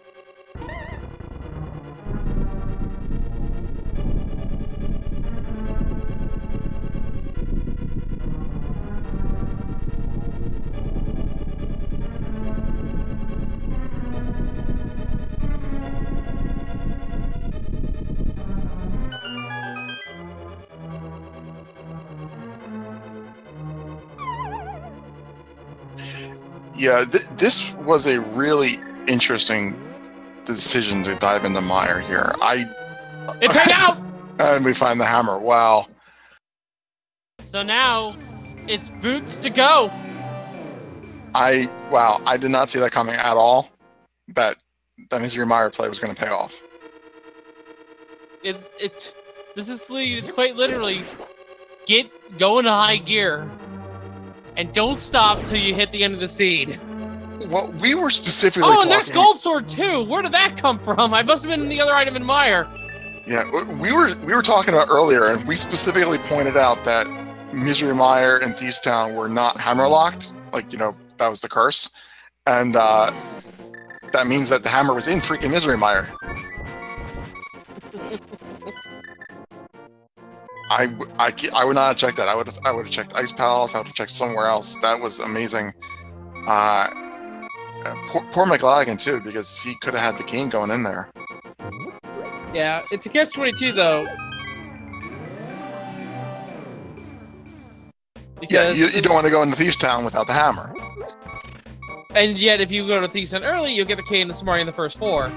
Speaker 1: Yeah, this was a really interesting decision to dive into Meyer here.
Speaker 2: It paid out!
Speaker 1: And we find the hammer. Wow.
Speaker 2: So now, it's boots to go.
Speaker 1: Wow, I did not see that coming at all. That Misery Meyer play was going to pay off.
Speaker 2: It's quite literally go into high gear. And don't stop till you hit the end of the seed.
Speaker 1: Well, we were specifically
Speaker 2: and there's Gold Sword too! Where did that come from? I must have been in the other item in Meyer.
Speaker 1: Yeah, we were talking about earlier, and we specifically pointed out that Misery Meyer and Thieves Town were not hammer-locked. Like, that was the curse. And that means that the hammer was in freaking Misery Meyer. I would not have checked that. I would have checked Ice Palace. I would have checked somewhere else. That was amazing. Poor Mclagging too, because he could have had the king going in there.
Speaker 2: Yeah, it's a catch-22 though.
Speaker 1: Because you don't want to go into Thieves Town without the hammer.
Speaker 2: And yet, if you go to Thieves Town early, you'll get the K and the Samari in the first 4.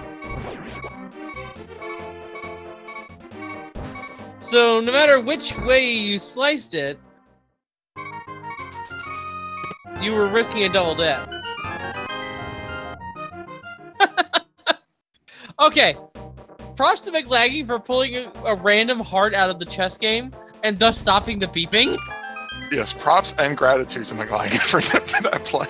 Speaker 2: So, no matter which way you sliced it, you were risking a double dip. Okay. Props to Mclagging for pulling a random heart out of the chess game, and thus stopping the beeping.
Speaker 1: Yes, props and gratitude to Mclagging for that play.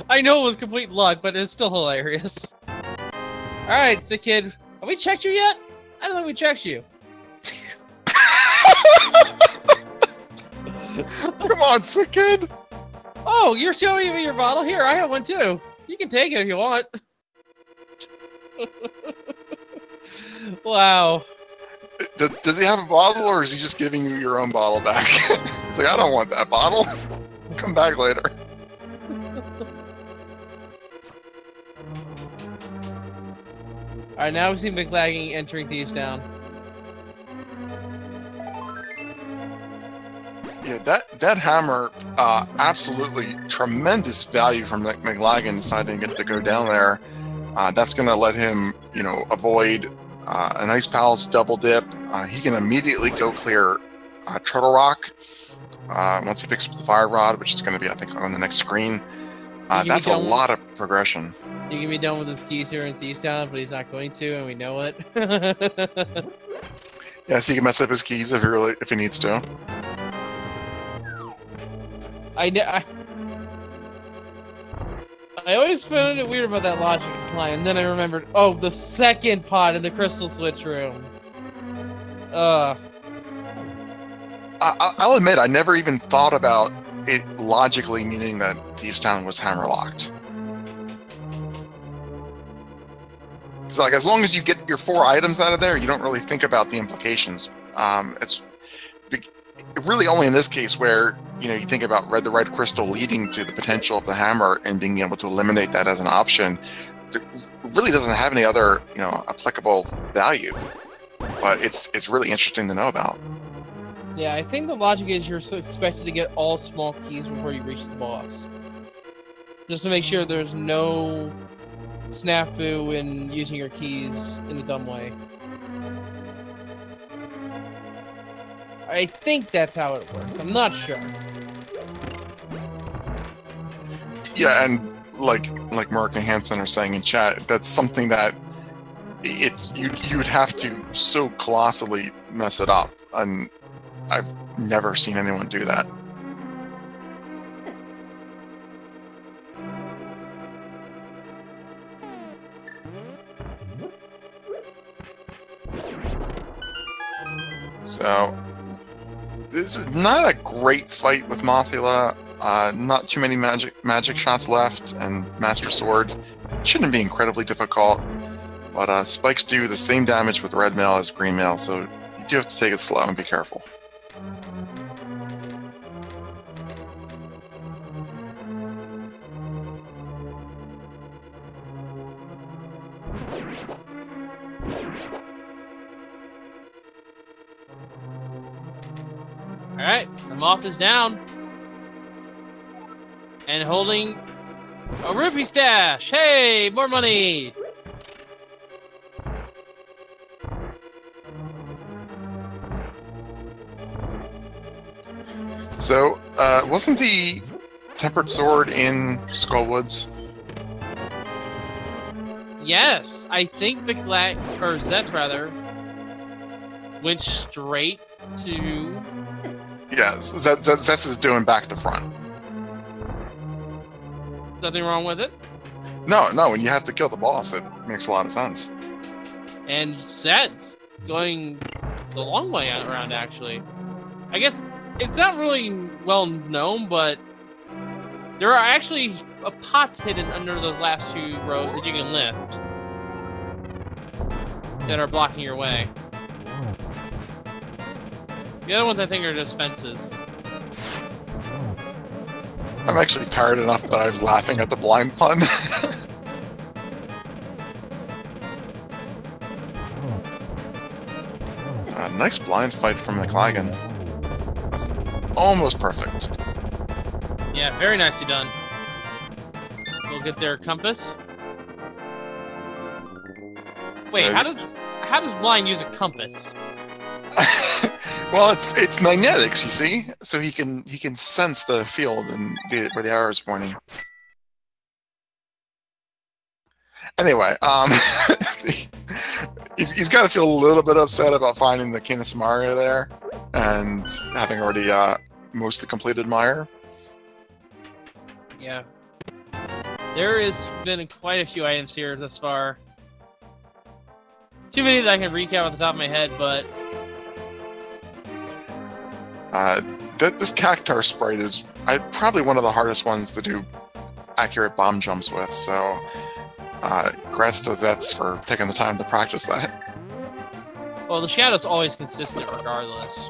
Speaker 2: I know it was complete luck, but it's still hilarious. Alright, so kid, have we checked you yet? I don't think we checked you.
Speaker 1: Come on, sick kid.
Speaker 2: Oh, you're showing me your bottle? Here, I have one too. You can take it if you want. Wow.
Speaker 1: Does he have a bottle, or is he just giving you your own bottle back? It's like, I don't want that bottle. Come back later.
Speaker 2: Alright, now we see Mclagging entering Thieves Town.
Speaker 1: Yeah, that hammer, absolutely tremendous value from Mclagging deciding to go down there. That's going to let him, you know, avoid a nice Palace double dip. He can immediately go clear Turtle Rock once he picks up the Fire Rod, which is going to be, I think, on the next screen. That's a lot of progression.
Speaker 2: He can be done with his keys here in Thieves Town, but he's not going to, and we know it.
Speaker 1: Yeah, so he can mess up his keys if he needs to.
Speaker 2: I always found it weird about that logic line, and then I remembered, oh, the second pot in the Crystal Switch room.
Speaker 1: I'll admit, I never even thought about it logically meaning that Thieves Town was hammerlocked. So, like, as long as you get your 4 items out of there, you don't really think about the implications. It's really only in this case where, you know, you think about the red crystal leading to the potential of the hammer and being able to eliminate that as an option. It really doesn't have any other, you know, applicable value. But it's really interesting to know about.
Speaker 2: Yeah, I think the logic is you're expected to get all small keys before you reach the boss. Just to make sure there's no snafu in using your keys in a dumb way. I think that's how it works. I'm not sure.
Speaker 1: Yeah, and like Mark and Hansen are saying in chat, that's something that you'd have to so colossally mess it up, and I've never seen anyone do that. So this is not a great fight with Mothula. Not too many magic shots left, and Master Sword shouldn't be incredibly difficult. But spikes do the same damage with red mail as green mail, so you do have to take it slow and be careful.
Speaker 2: Alright, the moth is down. And holding a rupee stash. Hey, more money!
Speaker 1: So, wasn't the Tempered Sword in Skullwoods?
Speaker 2: Yes, I think Zets rather went straight to.
Speaker 1: Yes, Zets is doing back to front.
Speaker 2: Nothing wrong with it.
Speaker 1: No, when you have to kill the boss, it makes a lot of sense.
Speaker 2: And Zets going the long way around, actually. I guess it's not really well known, but there are actually pots hidden under those last 2 rows that you can lift that are blocking your way. The other ones I think are just fences.
Speaker 1: I'm actually tired enough that I was laughing at the blind pun. Nice blind fight from Mclagging. That's almost perfect.
Speaker 2: Yeah, very nicely done. We'll get their compass. Wait,
Speaker 1: So,
Speaker 2: how does blind use a compass?
Speaker 1: well, it's magnetics, you see, so he can sense the field and where the arrow is pointing. Anyway, he's got to feel a little bit upset about finding the King of Samaria there and having already mostly completed Mire.
Speaker 2: Yeah, there has been quite a few items here thus far. Too many that I can recap off the top of my head, but
Speaker 1: this Cactar sprite is probably one of the hardest ones to do accurate bomb jumps with, so congrats to Zets for taking the time to practice that.
Speaker 2: well, the shadow's always consistent regardless.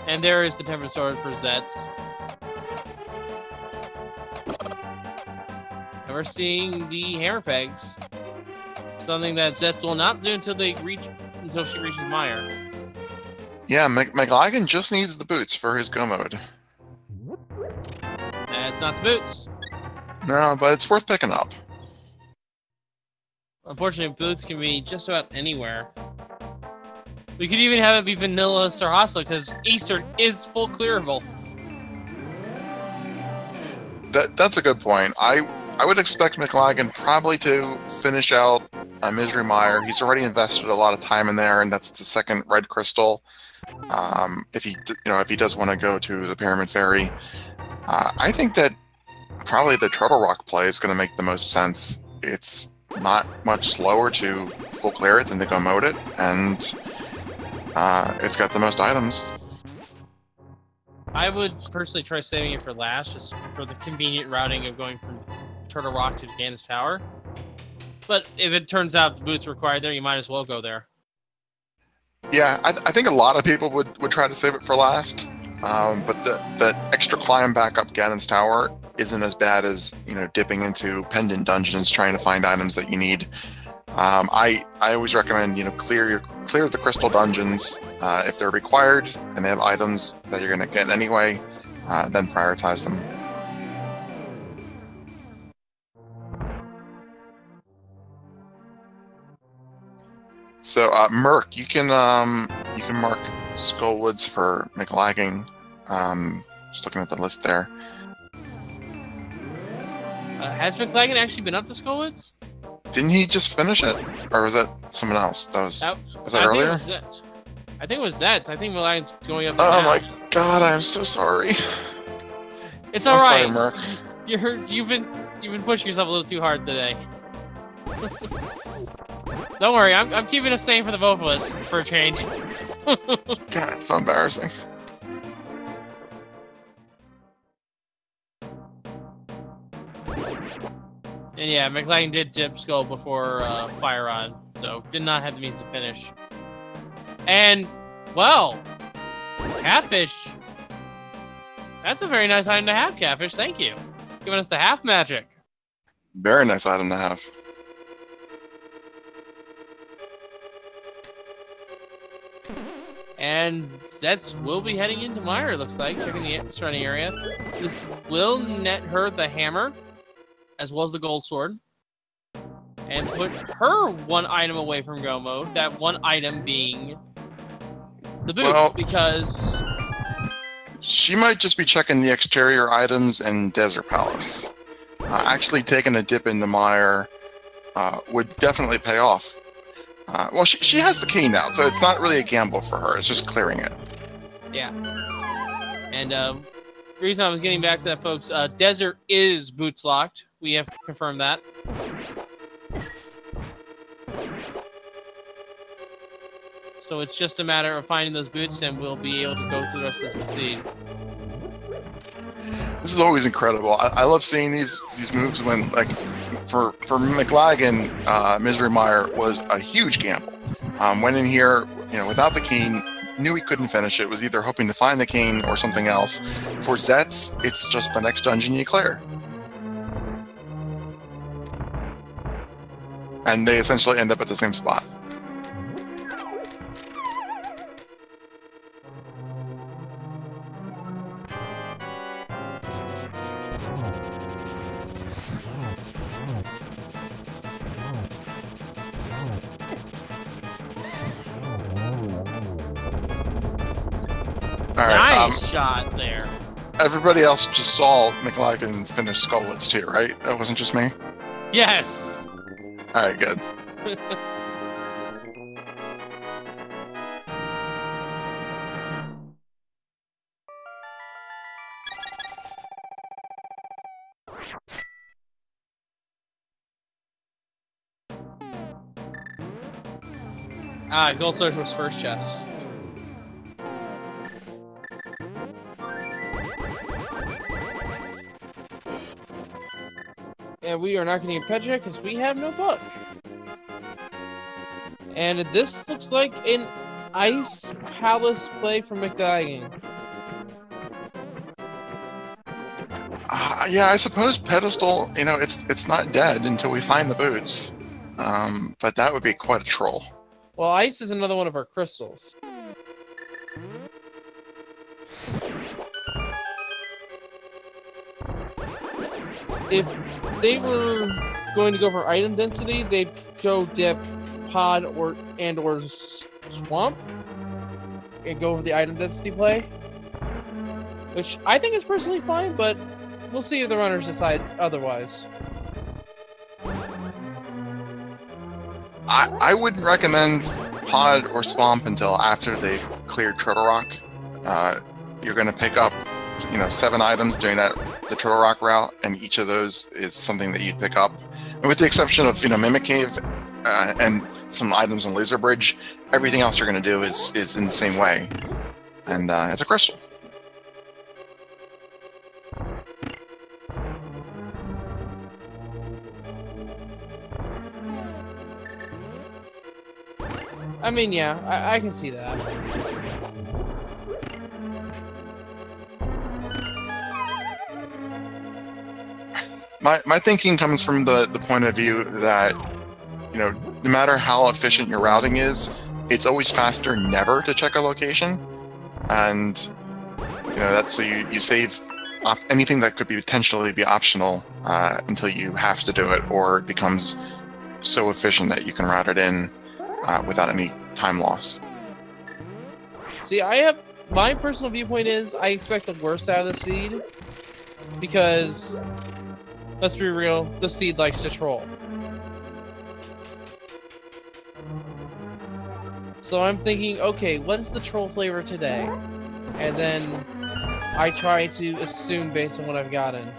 Speaker 2: And there is the Tempered Sword for Zets. And we're seeing the hammer pegs. Something that Zets will not do until she reaches Meyer.
Speaker 1: Yeah, Mclagging just needs the boots for his go mode.
Speaker 2: It's not the boots.
Speaker 1: No, but it's worth picking up.
Speaker 2: Unfortunately, boots can be just about anywhere. We could even have it be vanilla Sir Hostile because Eastern is full clearable.
Speaker 1: That's a good point. I would expect Mclagging probably to finish out Misery Mire. He's already invested a lot of time in there, and that's the second red crystal. If he does want to go to the Pyramid Fairy, I think that probably the Turtle Rock play is going to make the most sense. It's not much slower to full clear it than to go mode it, and it's got the most items.
Speaker 2: I would personally try saving it for last, just for the convenient routing of going from Turtle Rock to Gannis Tower. But if it turns out the boots are required there, you might as well go there.
Speaker 1: Yeah, I think a lot of people would try to save it for last, but the extra climb back up Gannis Tower isn't as bad as dipping into pendant dungeons trying to find items that you need. I always recommend clear the crystal dungeons if they're required and they have items that you're going to get anyway. Then prioritize them. So Merc, you can mark Skullwoods for Mclagging. Just looking at the list there.
Speaker 2: Has Mclagging actually been up to Skullwoods?
Speaker 1: Didn't he just finish it, or was that someone else? Was that earlier?
Speaker 2: I think it was that. I think Mclagging's going up.
Speaker 1: Oh my god! I am so sorry.
Speaker 2: It's all right.
Speaker 1: Sorry, Merc.
Speaker 2: You've been pushing yourself a little too hard today. Don't worry, I'm keeping us sane for the both of us for a change.
Speaker 1: God, it's so embarrassing.
Speaker 2: And yeah, Mclagging did dip Skull before Fire Rod, so did not have the means to finish. And, well, Catfish. That's a very nice item to have, Catfish. Thank you. Giving us the half magic.
Speaker 1: Very nice item to have.
Speaker 2: And Zets will be heading into Meyer, looks like, checking the surrounding area. This will net her the hammer, as well as the gold sword, and put her one item away from go mode, that one item being the boot, because
Speaker 1: she might just be checking the exterior items and Desert Palace. Actually taking a dip into Meyer would definitely pay off. Well, she has the key now, so it's not really a gamble for her. It's just clearing it.
Speaker 2: Yeah. And the reason I was getting back to that, folks, Desert is boots locked. We have confirmed that. So it's just a matter of finding those boots, and we'll be able to go through the rest of the seed.
Speaker 1: This is always incredible. I love seeing these moves when, like, for Mclagging, Misery Mire was a huge gamble. Went in here, without the cane, knew he couldn't finish it. Was either hoping to find the cane or something else. For Zets, it's just the next dungeon you clear. And they essentially end up at the same spot. All right,
Speaker 2: nice shot there.
Speaker 1: Everybody else just saw Mclagging finish Skullwoods too, right? That wasn't just me?
Speaker 2: Yes.
Speaker 1: All right, good.
Speaker 2: Ah, Gold Source was first chest. And we are not getting a pet check because we have no book. And this looks like an Ice Palace play from Mclagging.
Speaker 1: Yeah, I suppose pedestal. You know, it's not dead until we find the boots. But that would be quite a troll.
Speaker 2: Well, ice is another one of our crystals. If they were going to go for item density, they'd go dip pod or swamp and go for the item density play, which I think is personally fine, but we'll see if the runners decide otherwise.
Speaker 1: I wouldn't recommend pod or swamp until after they've cleared Turtle Rock. You're going to pick up, 7 items during the Turtle Rock route, and each of those is something that you'd pick up. And with the exception of Mimic Cave and some items on Laser Bridge, everything else you're going to do is in the same way, and it's a crystal.
Speaker 2: I mean, yeah, I can see that.
Speaker 1: My thinking comes from the point of view that, no matter how efficient your routing is, it's always faster never to check a location. And, that's so you save anything that could potentially be optional until you have to do it, or it becomes so efficient that you can route it in without any time loss.
Speaker 2: See, my personal viewpoint is I expect the worst out of the seed, because let's be real, the seed likes to troll. So I'm thinking, okay, what is the troll flavor today? And then I try to assume based on what I've gotten.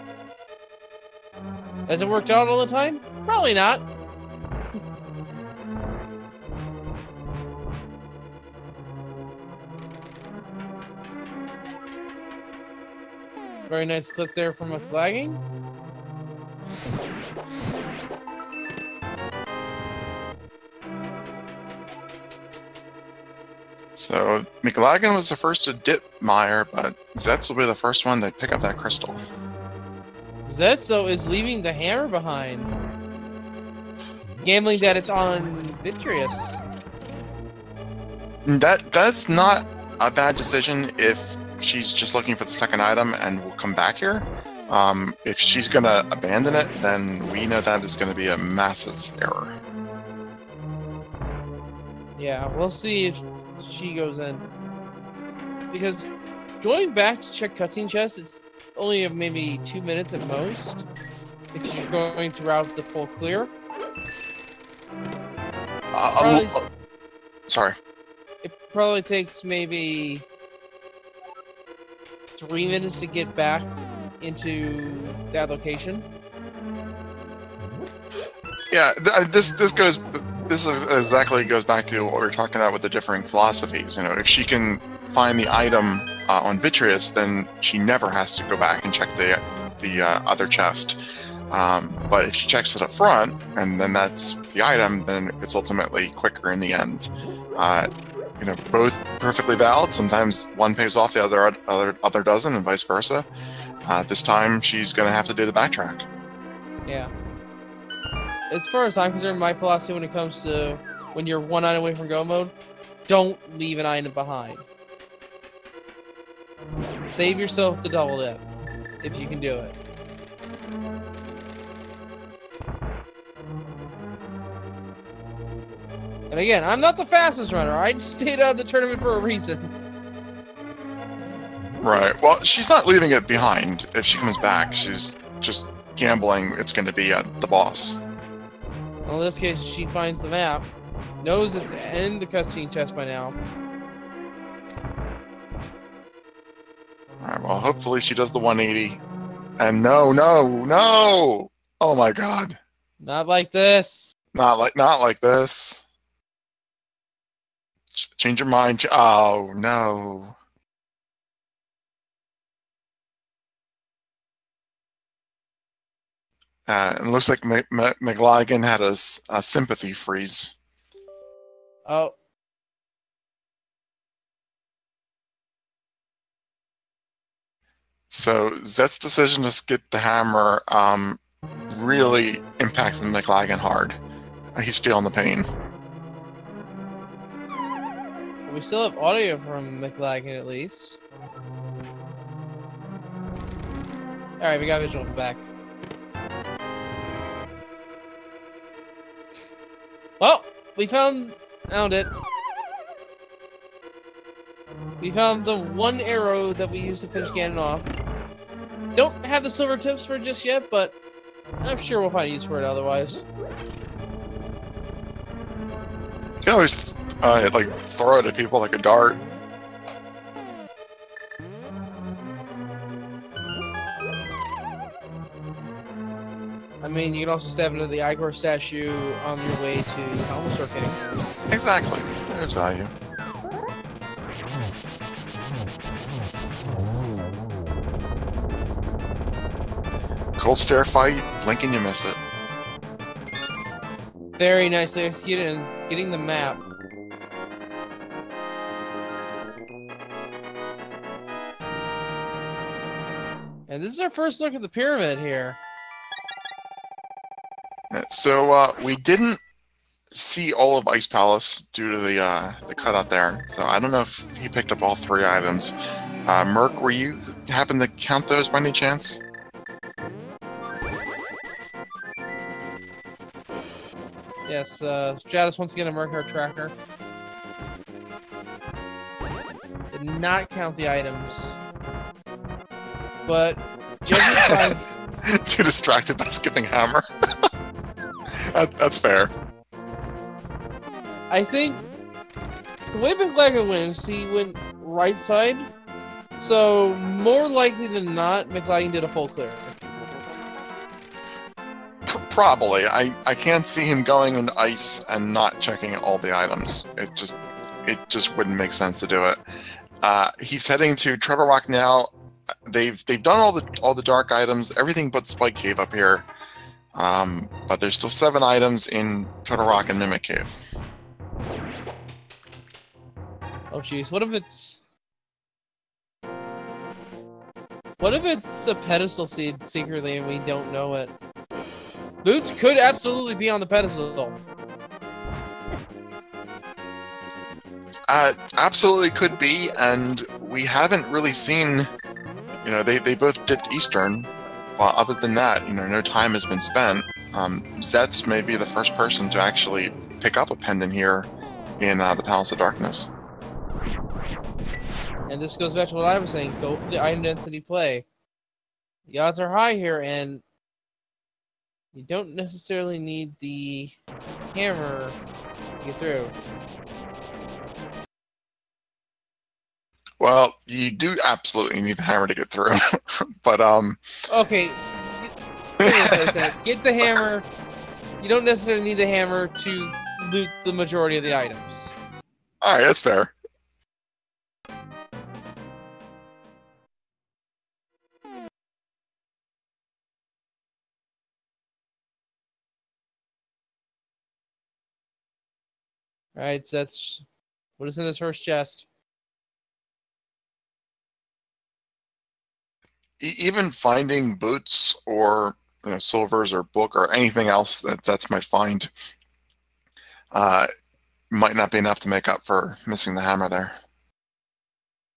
Speaker 2: Has it worked out all the time? Probably not. Very nice clip there from Mclagging.
Speaker 1: So Mclagging was the first to dip Meyer, but Zets will be the first one to pick up that crystal.
Speaker 2: Zets, though, is leaving the hammer behind. Gambling that it's on Vitreous.
Speaker 1: That's not a bad decision if she's just looking for the second item and will come back here. If she's going to abandon it, then we know that is going to be a massive error.
Speaker 2: Yeah, we'll see if she goes in. Because going back to check cutscene chests, it's only maybe 2 minutes at most. If you're going to route the full clear.
Speaker 1: Sorry.
Speaker 2: It probably takes maybe 3 minutes to get back into that location.
Speaker 1: Yeah, this exactly goes back to what we were talking about with the differing philosophies. If she can find the item on Vitreous, then she never has to go back and check the other chest. But if she checks it up front, and then that's the item, then it's ultimately quicker in the end. Both perfectly valid. Sometimes one pays off, the other doesn't, and vice versa. This time, she's going to have to do the backtrack.
Speaker 2: Yeah. As far as I'm concerned, my philosophy when it comes to when you're one item away from go mode, don't leave an item behind. Save yourself the double dip, if you can do it. And again, I'm not the fastest runner. I just stayed out of the tournament for a reason.
Speaker 1: Right. Well, she's not leaving it behind. If she comes back, she's just gambling it's going to be the boss.
Speaker 2: Well, in this case, she finds the map, knows it's in the cutscene chest by now.
Speaker 1: Alright, well, hopefully she does the 180. And no! Oh my god.
Speaker 2: Not like this.
Speaker 1: Not like this. Change your mind. Oh, no. It looks like Mclagging had a sympathy freeze.
Speaker 2: Oh.
Speaker 1: So Zet's decision to skip the hammer really impacted Mclagging hard. He's feeling the pain.
Speaker 2: We still have audio from Mclagging at least. Alright, we got visual back. Well, we found it. We found the one arrow that we used to finish Ganon off. Don't have the silver tips for it just yet, but I'm sure we'll find a use for it otherwise.
Speaker 1: You can always like throw it at people like a dart.
Speaker 2: I mean, you can also stab into the Igor statue on your way to Helmsor King.
Speaker 1: Exactly. There's value. Cold stare fight, blink and you miss it.
Speaker 2: Very nicely executed and getting the map. And this is our first look at the pyramid here.
Speaker 1: So we didn't see all of Ice Palace due to the cutout there. So I don't know if he picked up all 3 items. Merc, were you happen to count those by any chance?
Speaker 2: Yes, Stratus once again a Merc tracker. Did not count the items. But judging by...
Speaker 1: Too distracted by skipping hammer. That's fair.
Speaker 2: I think the way Mclagging wins, he went right side. So more likely than not, Mclagging did a full clear.
Speaker 1: Probably. I can't see him going into ice and not checking all the items. It just wouldn't make sense to do it. He's heading to Treasure Rock now. They've done all the dark items, everything but Spike Cave up here. But there's still 7 items in Treasure Rock and Mimic Cave.
Speaker 2: Oh jeez, what if it's a pedestal seed secretly and we don't know it? Boots could absolutely be on the pedestal.
Speaker 1: Absolutely could be, and we haven't really seen. You know, they both dipped Eastern. But other than that, you know, no time has been spent. Zets may be the first person to actually pick up a pendant here in the Palace of Darkness.
Speaker 2: And this goes back to what I was saying. Go for the item density play. The odds are high here, and you don't necessarily need the hammer to get through.
Speaker 1: Well, you do absolutely need the hammer to get through, but
Speaker 2: Okay, get the hammer. You don't necessarily need the hammer to loot the majority of the items.
Speaker 1: All right, that's fair.
Speaker 2: All right, so that's what is in this first chest.
Speaker 1: Even finding boots or silvers or book or anything else that Zets might find might not be enough to make up for missing the hammer there.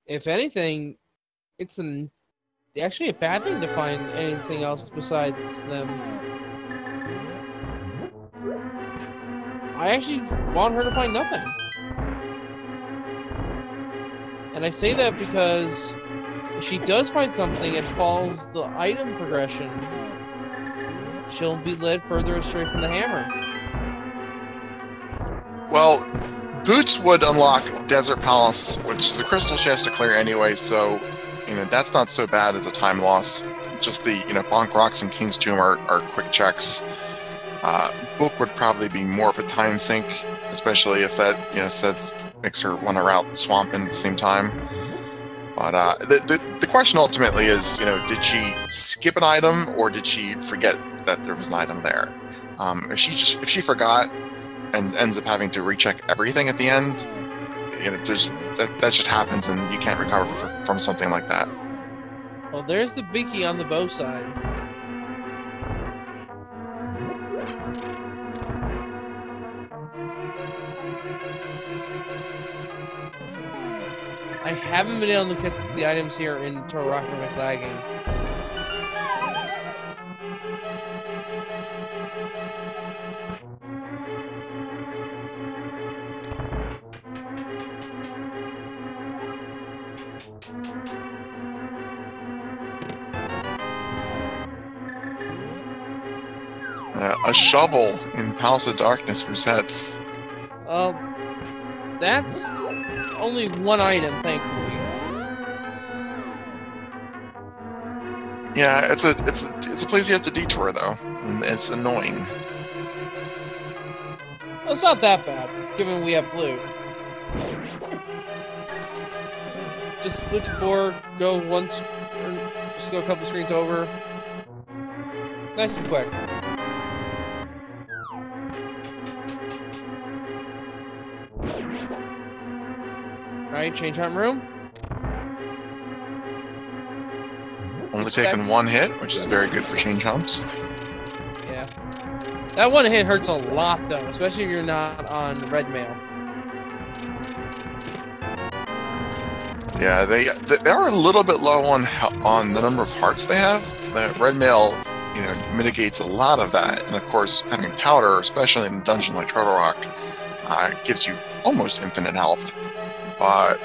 Speaker 2: If anything, it's actually a bad thing to find anything else besides them. I actually want her to find nothing. And I say that because if she does find something and follows the item progression, she'll be led further astray from the hammer.
Speaker 1: Well, boots would unlock Desert Palace, which is a crystal she has to clear anyway, so that's not so bad as a time loss. Just the Bonk Rocks and King's Tomb are quick checks. Book would probably be more of a time sink, especially if that makes her want to route swamp at the same time. But the question ultimately is, did she skip an item or did she forget that there was an item there? If she forgot and ends up having to recheck everything at the end, that just happens and you can't recover from something like that.
Speaker 2: Well, there's the biggie on the bow side. I haven't been able to catch the items here in Turtle Rock or Mclagging.
Speaker 1: A shovel in Palace of Darkness for Zets.
Speaker 2: That's only one item, thankfully.
Speaker 1: Yeah, it's a place you have to detour though, and it's annoying.
Speaker 2: Well, it's not that bad, given we have flute. Just flute to 4, go once, or just go a couple screens over. Nice and quick. Alright, change hunt room.
Speaker 1: Only taking one hit, which is very good for change humps.
Speaker 2: Yeah. That one hit hurts a lot, though, especially if you're not on red mail.
Speaker 1: Yeah, they are a little bit low on the number of hearts they have. The red mail, mitigates a lot of that, and of course, having powder, especially in a dungeon like Turtle Rock, gives you almost infinite health. But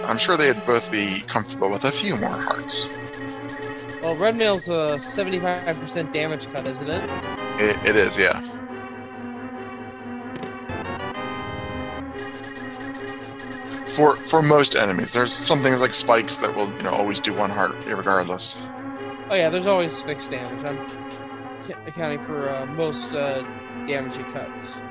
Speaker 1: I'm sure they'd both be comfortable with a few more hearts.
Speaker 2: Well, red mail's a 75% damage cut, isn't it?
Speaker 1: It is, yeah. For most enemies, there's some things like spikes that will always do 1 heart regardless.
Speaker 2: Oh yeah, there's always fixed damage. I'm accounting for most damaging cuts.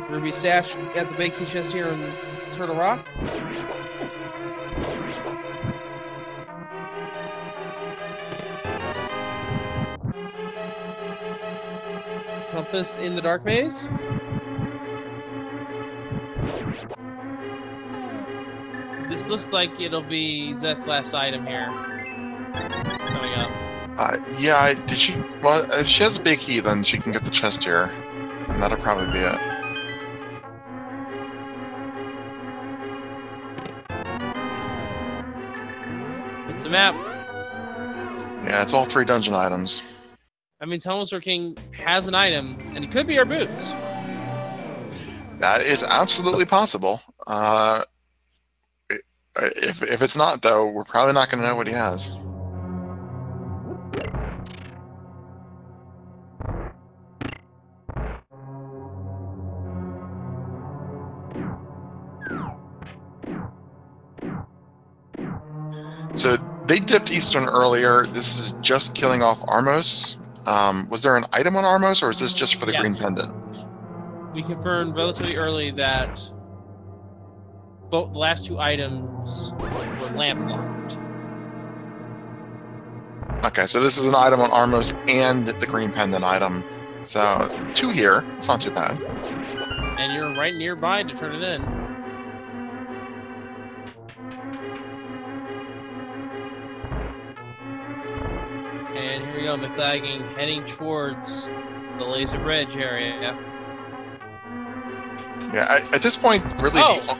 Speaker 2: Ruby stash at the big key chest here in Turtle Rock. Compass in the dark maze. This looks like it'll be Zet's last item here. Coming up.
Speaker 1: Yeah, did she? Well, if she has a big key, then she can get the chest here, and that'll probably be it.
Speaker 2: It's the map.
Speaker 1: Yeah, it's all 3 dungeon items.
Speaker 2: That means Homelander King has an item, and it could be our boots.
Speaker 1: That is absolutely possible. If it's not, though, we're probably not going to know what he has. So they dipped Eastern earlier. This is just killing off Armos. Was there an item on Armos, or is this just for the green pendant?
Speaker 2: We confirmed relatively early that both the last 2 items were lamp locked.
Speaker 1: Okay, so this is an item on Armos and the green pendant item. So 2 here. It's not too bad.
Speaker 2: And you're right nearby to turn it in. And here we go, Mclagging heading towards the Laser Bridge area.
Speaker 1: Yeah, at this point, really...
Speaker 2: Oh!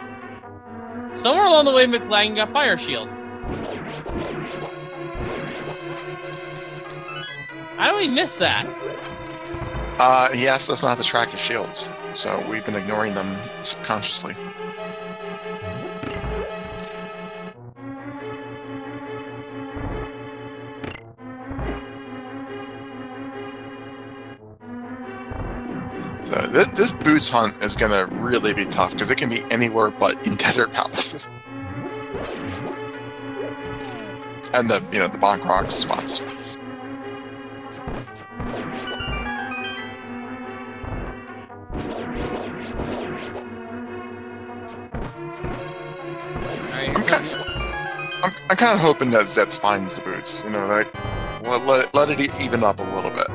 Speaker 2: Somewhere along the way, Mclagging got Fire Shield. How do we miss that?
Speaker 1: He asked us not to track his shields, so we've been ignoring them subconsciously. So this boots hunt is going to really be tough, because it can be anywhere but in desert palaces. And the Bonk Rock spots. I'm kind of hoping that Zets finds the boots. You know, like let it even up a little bit.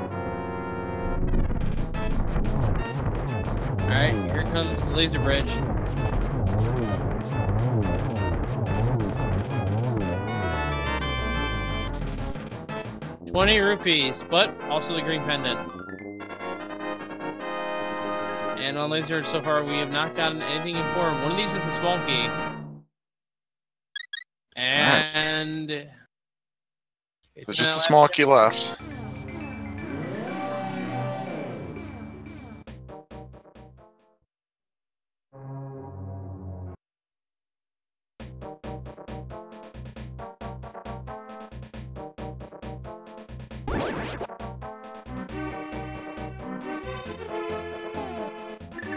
Speaker 2: All right, here comes the laser bridge. ₹20, but also the green pendant. And on laser so far, we have not gotten anything important. One of these is a small key. And
Speaker 1: so just a small key left.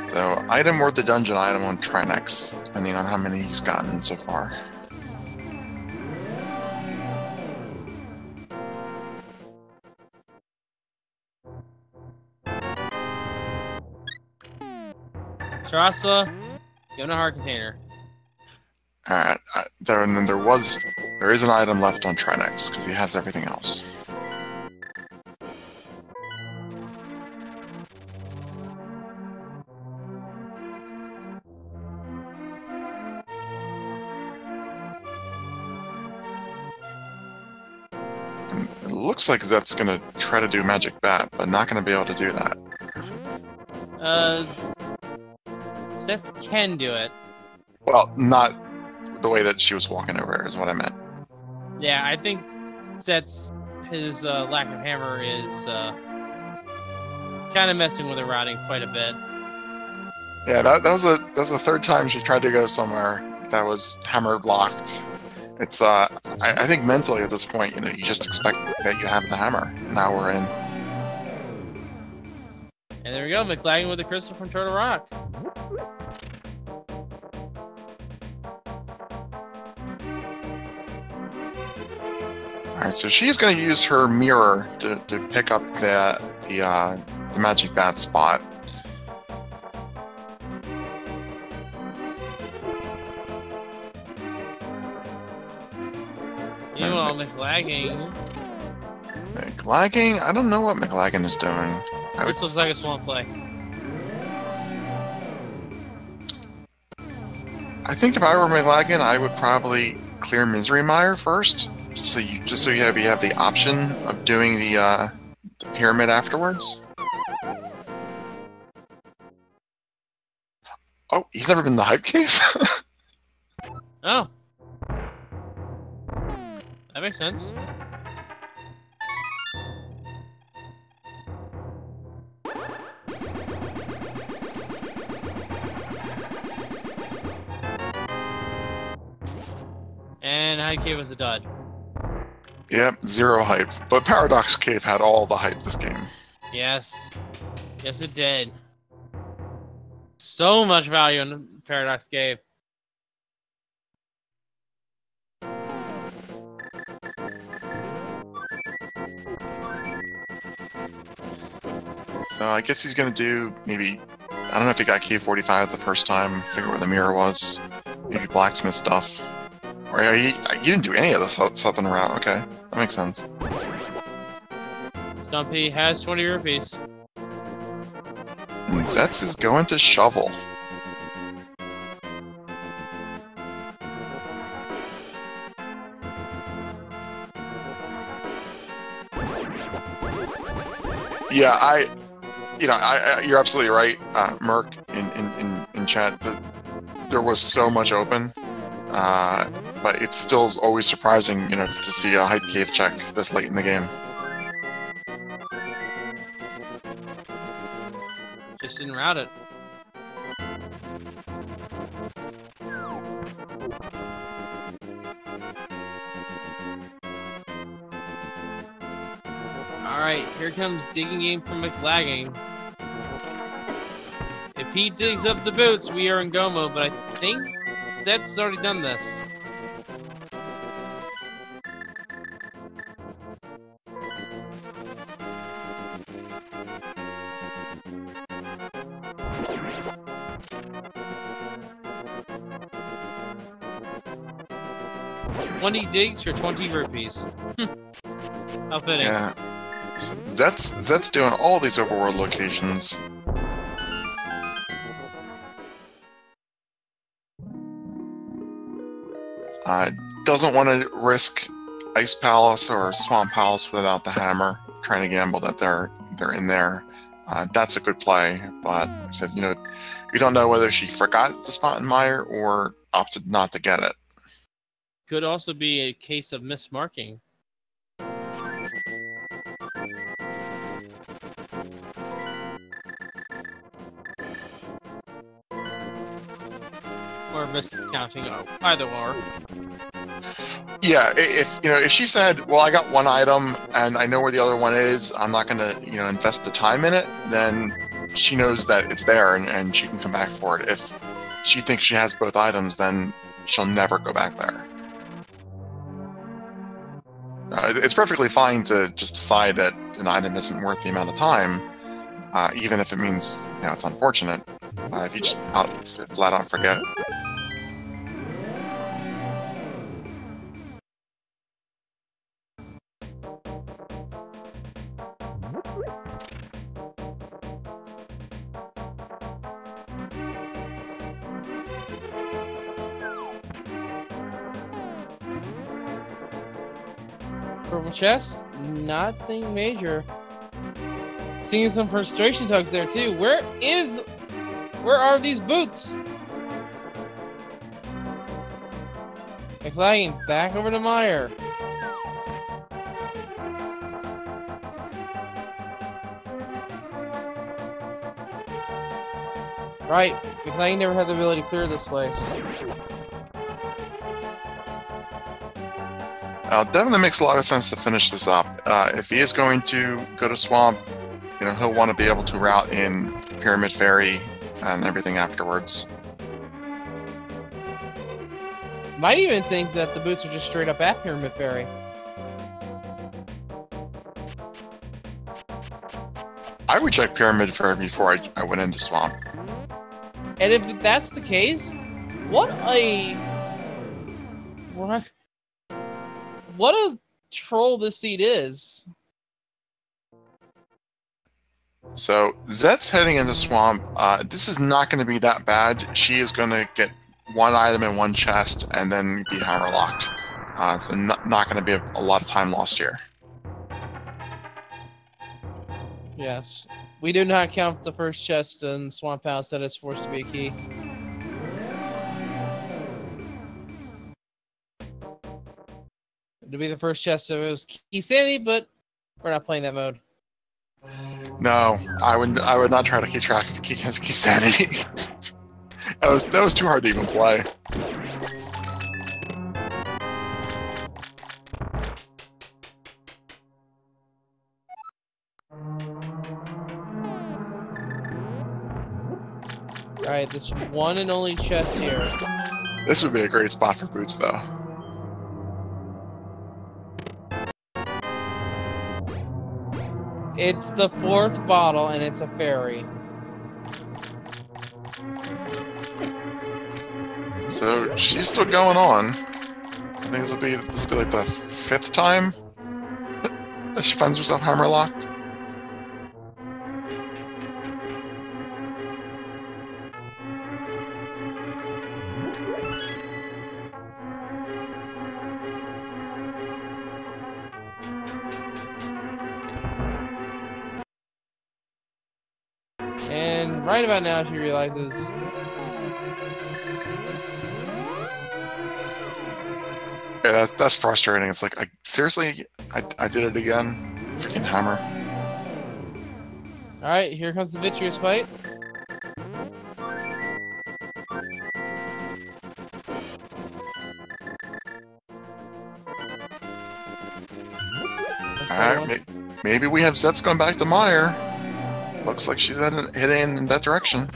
Speaker 1: So, item or the dungeon item on Trinex, depending on how many he's gotten so far.
Speaker 2: Sarasa, give him a heart container.
Speaker 1: Alright, there is an item left on Trinex, because he has everything else. It looks like that's going to try to do Magic Bat, but not going to be able to do that.
Speaker 2: Zets can do it.
Speaker 1: Well, not the way that she was walking over here is what I meant.
Speaker 2: Yeah, I think Zets, his lack of hammer is kind of messing with her routing quite a bit.
Speaker 1: Yeah, that was the third time she tried to go somewhere that was hammer blocked. It's I think mentally at this point, you know, you just expect that you have the hammer. Now we're in.
Speaker 2: And there we go, Mclagging with the crystal from Turtle Rock.
Speaker 1: Alright, so she's going to use her mirror to pick up the Magic Bat spot.
Speaker 2: Meanwhile, Mclagging.
Speaker 1: Mclagging? I don't know what Mclagging is doing.
Speaker 2: This looks like a swamp play.
Speaker 1: I think if I were Mclagging, I would probably clear Misery Mire first, just so you have the option of doing the pyramid afterwards. Oh, he's never been in the Hype Cave?
Speaker 2: Oh. That makes sense. And Hype Cave was a dud.
Speaker 1: Yep, 0 hype. But Paradox Cave had all the hype this game.
Speaker 2: Yes. Yes, it did. So much value in Paradox Cave.
Speaker 1: So I guess he's going to do maybe... I don't know if he got Cave 45 the first time, figure where the mirror was. Maybe blacksmith stuff. Or he didn't do any of the southern route. Okay, that makes sense.
Speaker 2: Stumpy has ₹20.
Speaker 1: And Zets is going to shovel. Yeah, you're absolutely right, Merc, in chat. There was so much open, but it's still always surprising, you know, to see a Hype Cave check this late in the game.
Speaker 2: Just didn't route it. Alright, here comes digging game from Mclagging. If he digs up the boots, we are in Gomo, but I think Zets has already done this. 20 digs for 20 rupees. How fitting.
Speaker 1: Yeah. So that's doing all these overworld locations. Doesn't want to risk Ice Palace or Swamp Palace without the hammer. Trying to gamble that they're in there. That's a good play, but I said, we don't know whether she forgot the spot in Mire or opted not to get it.
Speaker 2: Could also be a case of mismarking. Or miscounting, either or.
Speaker 1: Yeah, if she said, well, I got one item and I know where the other one is, I'm not going to invest the time in it, then she knows that it's there and she can come back for it. If she thinks she has both items, then she'll never go back there. It's perfectly fine to just decide that an item isn't worth the amount of time, even if it means it's unfortunate. If you just flat out forget.
Speaker 2: Purple chest? Nothing major. Seeing some frustration tugs there too. Where are these boots? Mclagging back over to Meyer. Right, Mclagging never had the ability to clear this place.
Speaker 1: Definitely makes a lot of sense to finish this up. If he is going to go to Swamp, he'll want to be able to route in Pyramid Ferry and everything afterwards.
Speaker 2: Might even think that the boots are just straight up at Pyramid Ferry.
Speaker 1: I would check Pyramid Ferry before I went into Swamp.
Speaker 2: And if that's the case, what a troll this seed is.
Speaker 1: So Zet's heading into Swamp. This is not going to be that bad. She is going to get one item in one chest and then be hammer locked. So not going to be a lot of time lost here.
Speaker 2: Yes. We do not count the first chest in Swamp House that is forced to be a key. To be the first chest, so it was key sanity, but we're not playing that mode.
Speaker 1: No, I would not try to keep track of key sanity. that was too hard to even play.
Speaker 2: Alright, this one and only chest here.
Speaker 1: This would be a great spot for boots, though.
Speaker 2: It's the fourth bottle, and it's a fairy.
Speaker 1: So she's still going on. I think this will be like the 5th time that she finds herself hammer locked.
Speaker 2: And right about now, she realizes.
Speaker 1: Yeah, that's frustrating. It's like, seriously, I did it again. Freaking hammer.
Speaker 2: Alright, here comes the vitreous fight.
Speaker 1: Alright, maybe we have Zets going back to Meyer. Looks like she's heading in that direction.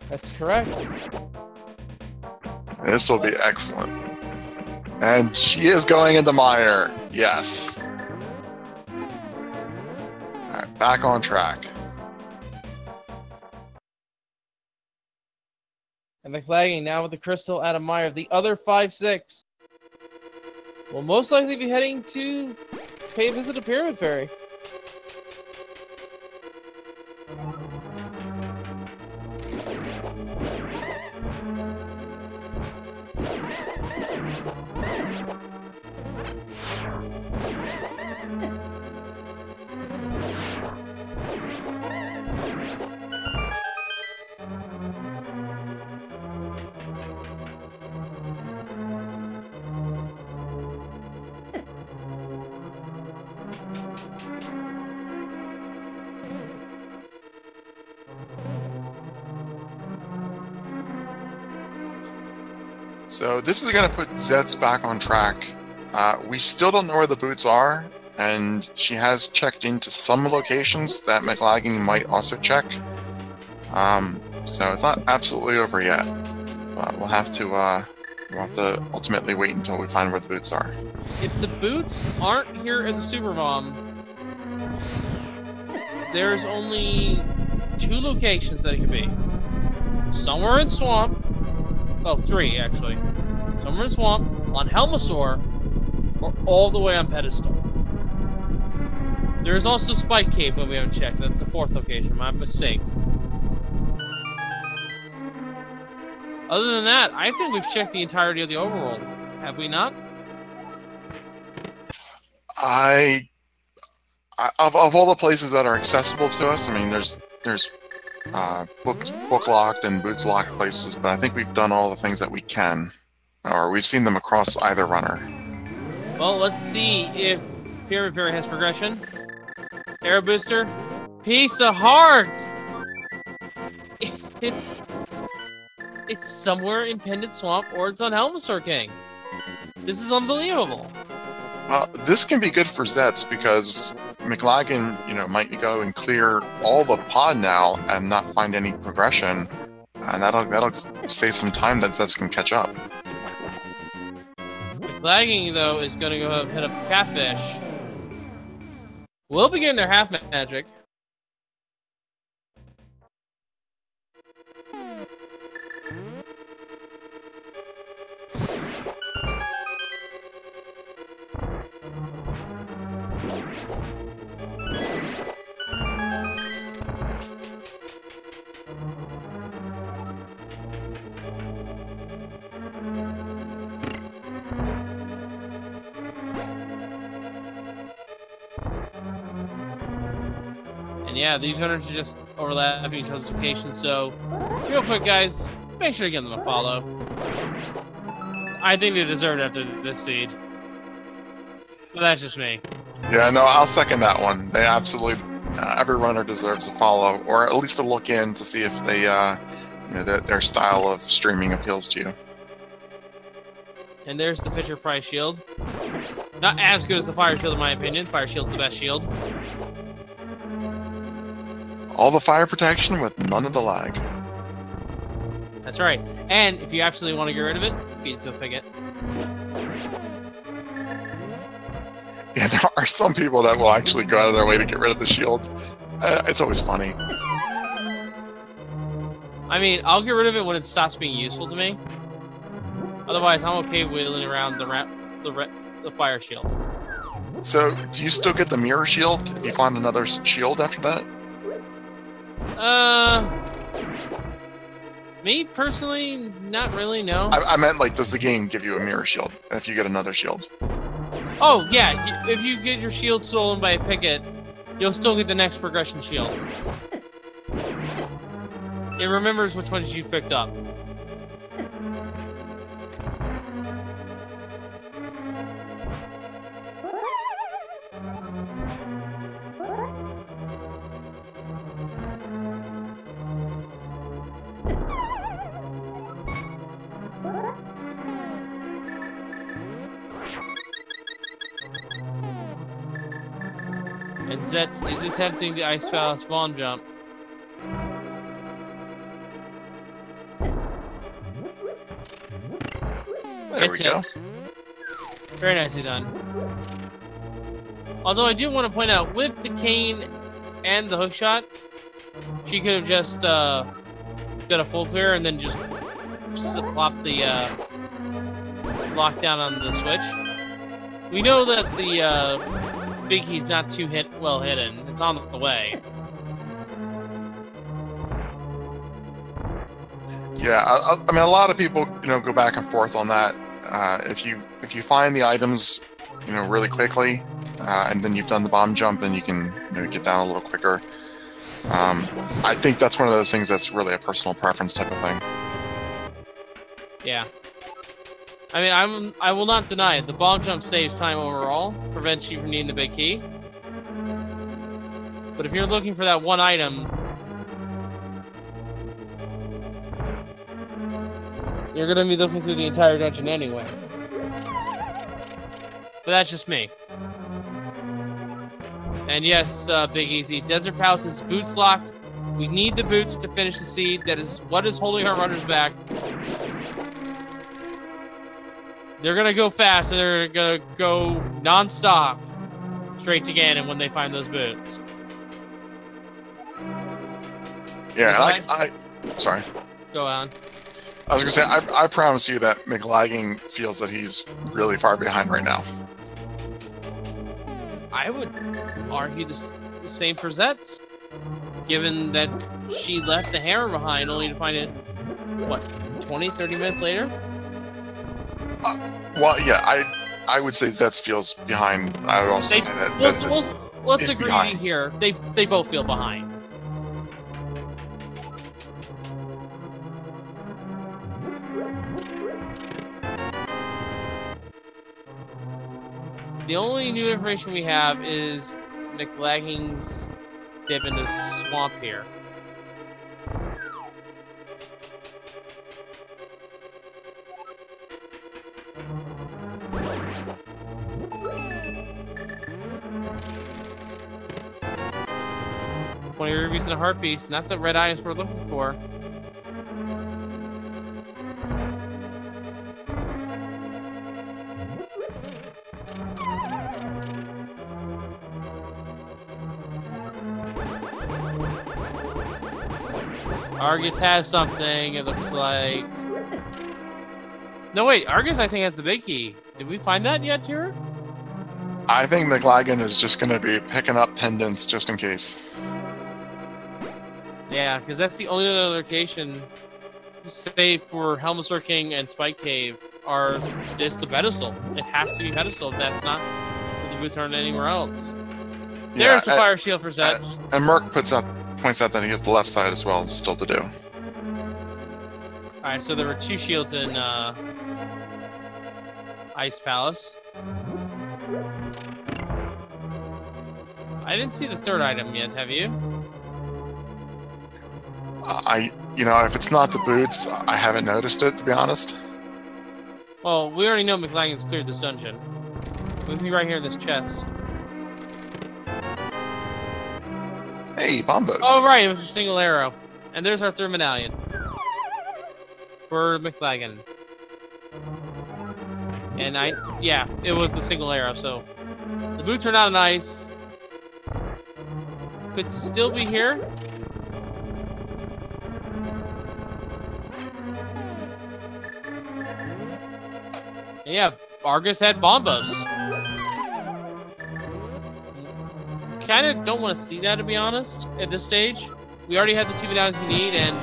Speaker 2: That's correct.
Speaker 1: This will be excellent. And she is going into Meyer. Yes. Alright, back on track.
Speaker 2: And Mclagging now with the crystal out of Meyer. The other 5-6 will most likely be heading to pay a visit to Pyramid Fairy.
Speaker 1: So this is going to put Zets back on track. We still don't know where the boots are, and she has checked into some locations that Mclagging might also check. So it's not absolutely over yet, but we'll have to ultimately wait until we find where the boots are.
Speaker 2: If the boots aren't here at the Super Bomb, there's only 2 locations that it could be. Somewhere in Swamp. Oh, 3 actually. Somewhere in Swamp, on Helmasaur, or all the way on Pedestal. There is also Spike Cave, but we haven't checked. That's the 4th location. My mistake. Other than that, I think we've checked the entirety of the overworld. Have we not?
Speaker 1: Of all the places that are accessible to us, I mean, there's book locked and boots locked places, but I think we've done all the things that we can, or we've seen them across either runner.
Speaker 2: Well, let's see if Pyramid Fairy has progression. Air Booster, Piece of Heart. It's somewhere in Pendant Swamp, or it's on Helmasaur King. This is unbelievable.
Speaker 1: Well, this can be good for Zets because Mclagging, might go and clear all the pod now and not find any progression, and that'll save some time that Zets can catch up.
Speaker 2: Mclagging, though, is going to go hit up Catfish. We'll be getting their half magic. And yeah, these runners are just overlapping each other's locations, so real quick, guys, make sure to give them a follow. I think they deserve it after this seed. But that's just me.
Speaker 1: Yeah, no, I'll second that one. They absolutely, every runner deserves a follow, or at least a look in to see if they, their style of streaming appeals to you.
Speaker 2: And there's the Fisher Price shield. Not as good as the Fire Shield, in my opinion. Fire Shield's the best shield.
Speaker 1: All the fire protection with none of the lag.
Speaker 2: That's right. And if you absolutely want to get rid of it, feed it to a Pigget.
Speaker 1: Yeah, there are some people that will actually go out of their way to get rid of the shield. It's always funny.
Speaker 2: I mean, I'll get rid of it when it stops being useful to me. Otherwise, I'm okay wheeling around the fire shield.
Speaker 1: So, do you still get the mirror shield if you find another shield after that?
Speaker 2: Me personally, not really, no.
Speaker 1: I meant, like, does the game give you a mirror shield if you get another shield?
Speaker 2: Oh, yeah, if you get your shield stolen by a Pigget, you'll still get the next progression shield. It remembers which ones you've picked up. And Zets is attempting the Ice Foul spawn jump.
Speaker 1: There we go.
Speaker 2: Very nicely done. Although I do want to point out, with the cane and the hook shot, she could have just done a full clear and then just plop the lockdown on the switch. We know that the big key's not too well hidden. It's on the way.
Speaker 1: Yeah, I mean, a lot of people, go back and forth on that. If you find the items, really quickly, and then you've done the bomb jump, then you can get down a little quicker. I think that's one of those things that's really a personal preference type of thing.
Speaker 2: Yeah. I mean, I will not deny it. The bomb jump saves time overall, prevents you from needing the big key. But if you're looking for that one item, you're gonna be looking through the entire dungeon anyway. But that's just me. And yes, Big Easy, Desert Palace's boots locked. We need the boots to finish the seed. That is what is holding our runners back. They're gonna go fast, and they're gonna go non-stop straight to Ganon when they find those boots.
Speaker 1: Yeah, sorry.
Speaker 2: Go on.
Speaker 1: I was gonna say, I promise you that Mclagging feels that he's really far behind right now.
Speaker 2: I would argue the same for Zets, given that she left the hammer behind only to find it, what, 20, 30 minutes later?
Speaker 1: Well, yeah, I would say Zets feels behind. I would also say that
Speaker 2: let's agree behind. Here. They both feel behind. The only new information we have is Mclagging's dip in the swamp here. "20 rubies and a heart piece," not the red items we're looking for. Argus has something, it looks like. No, wait, Argus I think has the big key. Did we find that yet, Tira?
Speaker 1: I think Mclagging is just going to be picking up pendants just in case.
Speaker 2: Yeah, because that's the only other location, save for Helmsor King and Spike Cave, it's the pedestal. It has to be pedestal if that's not, if the boots aren't anywhere else.
Speaker 1: Yeah,
Speaker 2: There's the fire shield for Zets.
Speaker 1: And Merc points out that he has the left side as well still to do.
Speaker 2: Alright, so there were 2 shields in Ice Palace. I didn't see the 3rd item yet, have you?
Speaker 1: If it's not the boots, I haven't noticed it, to be honest.
Speaker 2: Well, we already know Mclagging's cleared this dungeon. With me right here in this chest.
Speaker 1: Hey, bombos.
Speaker 2: Oh, right, it was a single arrow. And there's our 3rd medallion. For Mclagging. And yeah, it was the single arrow, so... The boots are not on ice. Could still be here. Yeah, Argus had bombos. Kind of don't want to see that, to be honest, at this stage. We already have the 2 medallions we need, and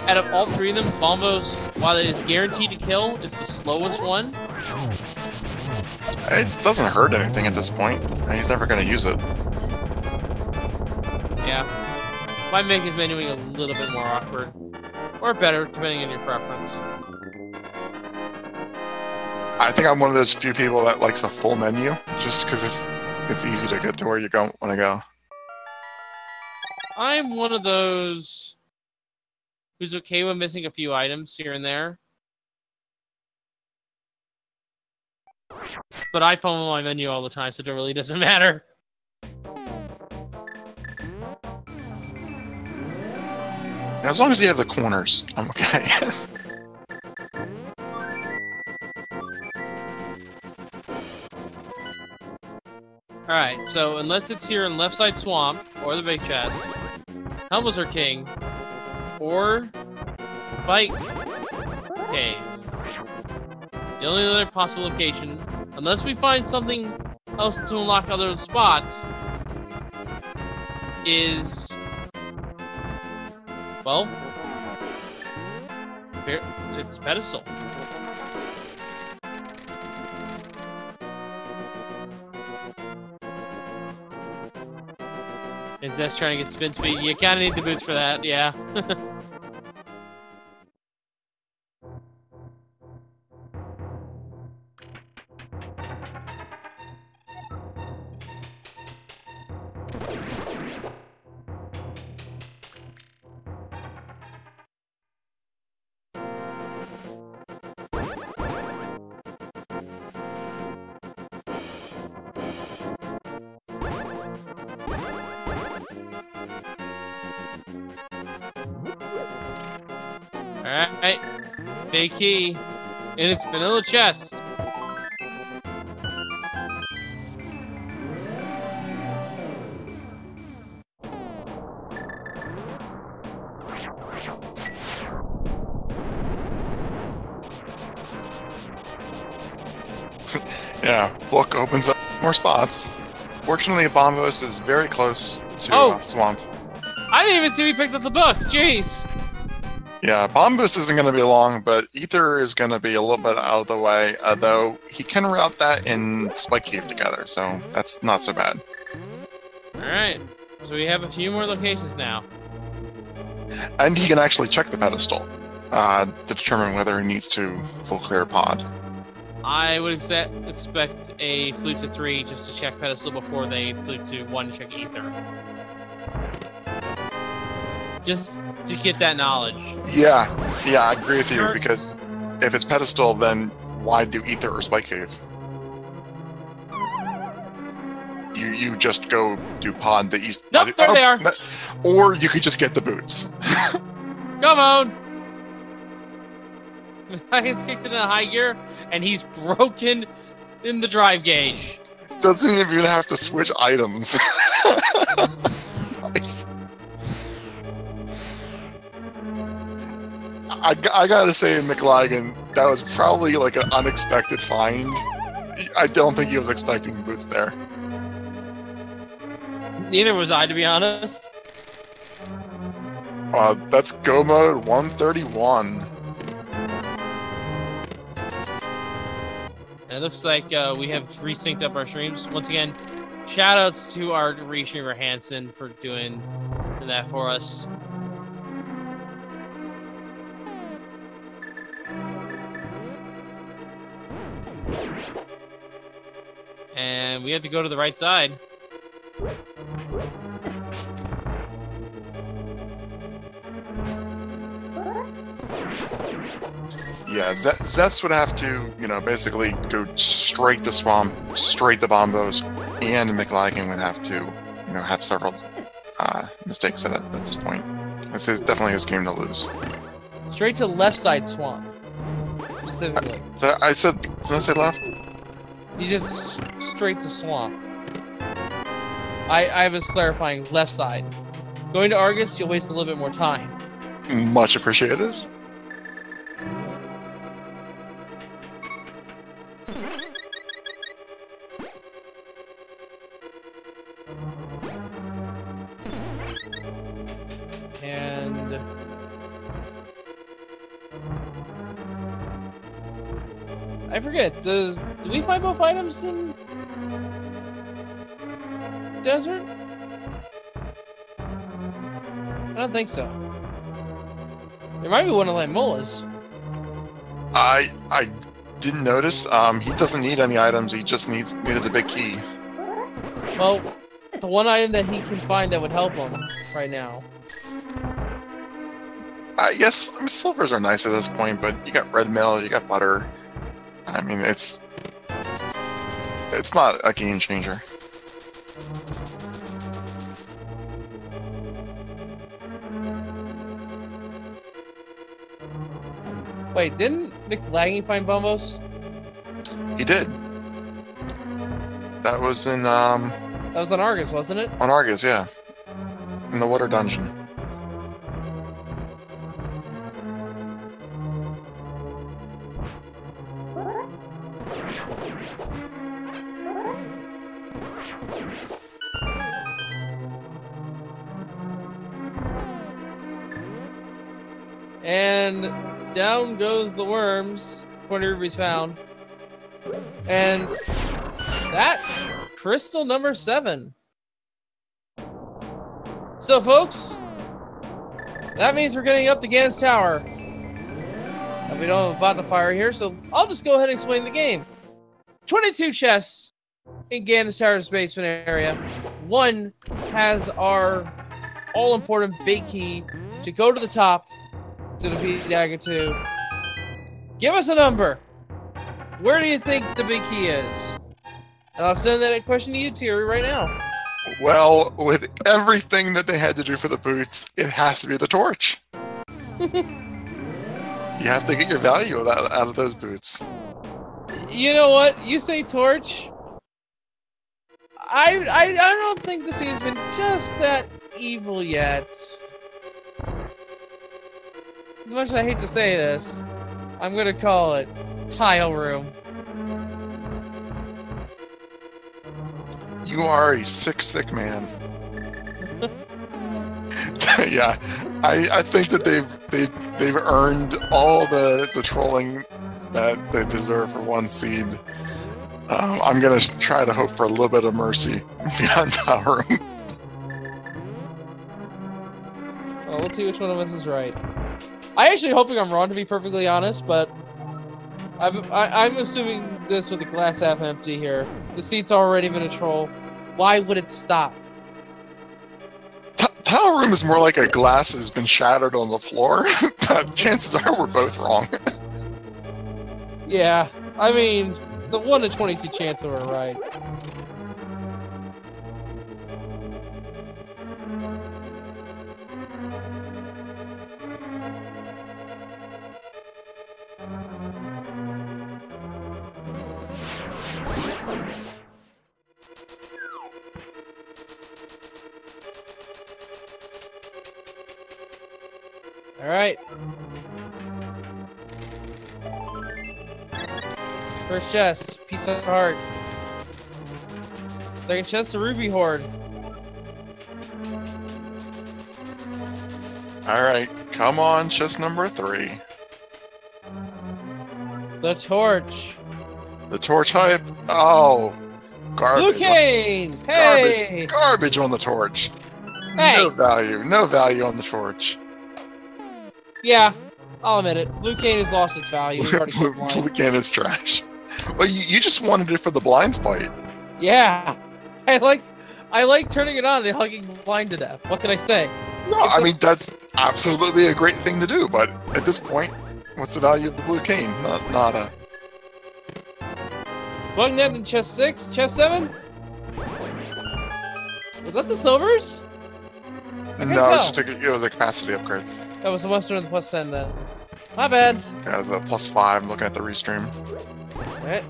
Speaker 2: out of all 3 of them, bombos, while it is guaranteed to kill, is the slowest one.
Speaker 1: It doesn't hurt anything at this point. He's never going to use it.
Speaker 2: Yeah. Might make his menuing a little bit more awkward. Or better, depending on your preference.
Speaker 1: I think I'm one of those few people that likes a full menu, just because it's easy to get to where you don't want to go.
Speaker 2: I'm one of those who's okay with missing a few items here and there. But I follow my menu all the time, so it really doesn't matter.
Speaker 1: As long as you have the corners, I'm okay.
Speaker 2: Alright, so unless it's here in left side swamp, or the big chest, Helmsor King, or Bike, The only other possible location, unless we find something else to unlock other spots, is... well... it's pedestal. And Zest trying to get spin speed. You kind of need the boots for that, yeah. Alright, big key in its vanilla chest.
Speaker 1: Yeah, book opens up more spots. Fortunately, Bombos is very close to Swamp.
Speaker 2: I didn't even see we picked up the book. Jeez.
Speaker 1: Yeah, Bombos isn't going to be long, but Ether is going to be a little bit out of the way, though he can route that and Spike Cave together, so that's not so bad.
Speaker 2: Alright, so we have a few more locations now.
Speaker 1: And he can actually check the pedestal to determine whether he needs to full clear pod.
Speaker 2: I would expect a flute to 3 just to check pedestal before they flute to 1 to check Ether. Just to get that knowledge.
Speaker 1: Yeah, I agree with you, because if it's pedestal, then why do Ether or Spike Cave? You just go do pod the east.
Speaker 2: Nope, there they are.
Speaker 1: Or you could just get the boots.
Speaker 2: Come on. Mclagging's kicked it in a high gear, and he's broken in the drive gauge.
Speaker 1: Doesn't even have to switch items. Nice. I gotta say, Mclagging, that was probably like an unexpected find. I don't think he was expecting boots there.
Speaker 2: Neither was I, to be honest.
Speaker 1: That's go mode 131.
Speaker 2: And it looks like we have resynced up our streams. Once again, shoutouts to our restreamer Hanson for doing that for us. And we have to go to the right side.
Speaker 1: Yeah, Zets would have to, basically go straight to Swamp, straight to Bombos, and Mclagging would have to, have several mistakes at this point. This is definitely his game to lose.
Speaker 2: Straight to left side Swamp, specifically.
Speaker 1: Did I say left?
Speaker 2: You just straight to Swamp. I was clarifying left side. Going to Argus, you'll waste a little bit more time.
Speaker 1: Much appreciated.
Speaker 2: And I forget, do we find both items in desert? I don't think so. There might be one of Mola's.
Speaker 1: I didn't notice. He doesn't need any items. He just needed the big key.
Speaker 2: Well, the one item that he can find that would help him right now.
Speaker 1: Yes, silvers are nice at this point, but you got red mail, you got butter. I mean, it's not a game changer.
Speaker 2: Wait, didn't Mclagging find Bombos?
Speaker 1: He did. That was in
Speaker 2: That was on Argus, wasn't it?
Speaker 1: On Argus, yeah. In the water dungeon.
Speaker 2: And down goes the worms. 20 rubies found. And that's crystal number 7. So, folks, that means we're getting up to Ganon's Tower. And we don't have a bottom fire here, so I'll just go ahead and explain the game. 22 chests in Ganon's Tower's basement area. One has our all-important big key to go to the top to defeat Dagger 2. Give us a number. Where do you think the big key is? And I'll send that question to you, Thierry, right now.
Speaker 1: Well, with everything that they had to do for the boots, it has to be the torch. You have to get your value of that out of those boots.
Speaker 2: You know what? You say torch. I don't think the scene's been just that evil yet. As much as I hate to say this, I'm gonna call it Tile Room.
Speaker 1: You are a sick man. Yeah, I think that they've earned all the trolling that they deserve for one seed. I'm gonna try to hope for a little bit of mercy beyond Tile Room.
Speaker 2: Well, let's see which one of us is right. I actually hoping I'm wrong, to be perfectly honest, but I'm assuming this with the glass half empty here. The seat's already been a troll. Why would it stop?
Speaker 1: Tile Room is more like a glass has been shattered on the floor. But chances are we're both wrong.
Speaker 2: Yeah, I mean, it's a 1 in 22 chance that we're right. All right. First chest, piece of heart. Second chest, a ruby hoard.
Speaker 1: All right, come on, chest number 3.
Speaker 2: The torch.
Speaker 1: The torch hype. Oh, garbage.
Speaker 2: Blue cane. Hey.
Speaker 1: Garbage on the torch.
Speaker 2: Hey.
Speaker 1: No value on the torch.
Speaker 2: Yeah, I'll admit it. Blue cane has lost its value.
Speaker 1: Blue cane is trash. Well, you just wanted it for the blind fight.
Speaker 2: Yeah, I like turning it on and hugging blind to death. What can I say?
Speaker 1: No, I mean that's absolutely a great thing to do. But at this point, what's the value of the blue cane? Nada.
Speaker 2: Bug net in chest 6, chest 7. Was that the silvers?
Speaker 1: No, it was a capacity upgrade.
Speaker 2: That was the Western and the plus 10 then. My bad.
Speaker 1: Yeah, the plus 5. I'm looking at the restream.
Speaker 2: Alright.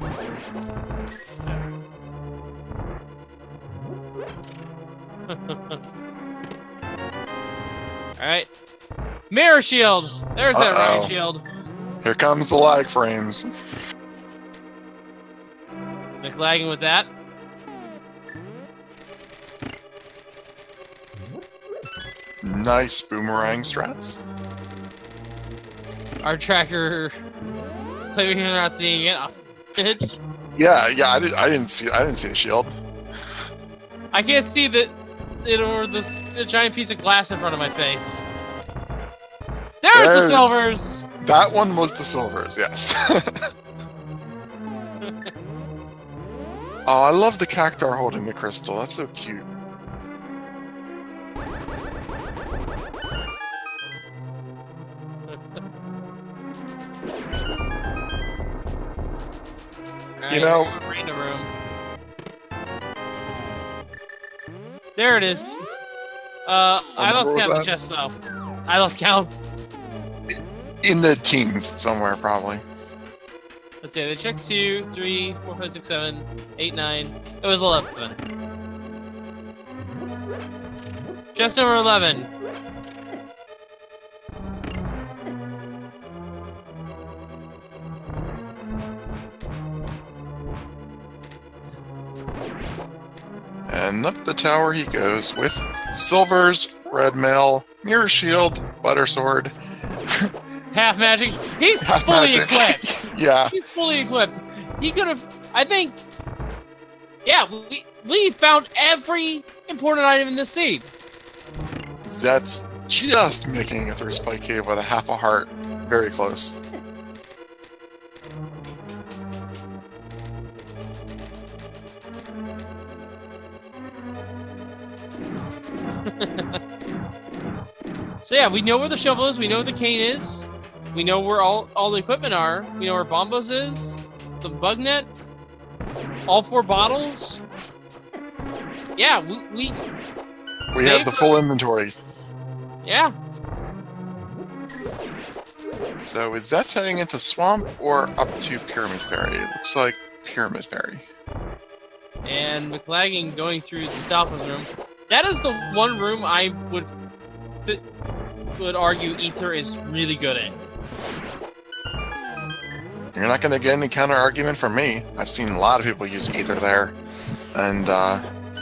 Speaker 2: Alright. Mirror shield! There's that rain shield.
Speaker 1: Here comes the lag frames.
Speaker 2: Mclagging with that.
Speaker 1: Nice boomerang strats.
Speaker 2: Our tracker. Clearly you're not seeing it.
Speaker 1: Yeah, I didn't see a shield.
Speaker 2: I can't see the giant piece of glass in front of my face. There's the silvers.
Speaker 1: That one was the silvers, yes. Oh, I love the cactar holding the crystal. That's so cute.
Speaker 2: Right,
Speaker 1: you know,
Speaker 2: random room. There it is. I lost count the chest though. I lost count.
Speaker 1: In the teens somewhere, probably.
Speaker 2: Let's see. They checked 2, 3, 4, 5, 6, 7, 8, 9. It was 11. Chest number 11.
Speaker 1: And up the tower he goes with silvers, red mail, mirror shield, butter sword.
Speaker 2: Half magic. He's
Speaker 1: Half
Speaker 2: fully
Speaker 1: magic.
Speaker 2: equipped.
Speaker 1: Yeah.
Speaker 2: He's fully equipped. He could have. I think. Yeah, we found every important item in this seed.
Speaker 1: Zets just making it through Spike Cave with a half a heart. Very close.
Speaker 2: So yeah, we know where the shovel is. We know where the cane is. We know where all the equipment are. We know where Bombos is. The bug net. All 4 bottles. Yeah, we
Speaker 1: have the full inventory.
Speaker 2: Yeah.
Speaker 1: So is Zets heading into Swamp or up to Pyramid Ferry? It looks like Pyramid Ferry.
Speaker 2: And Mclagging going through the Stopping room. That is the one room I would argue Ether is really good at.
Speaker 1: You're not going to get any counter argument from me. I've seen a lot of people use Ether there, and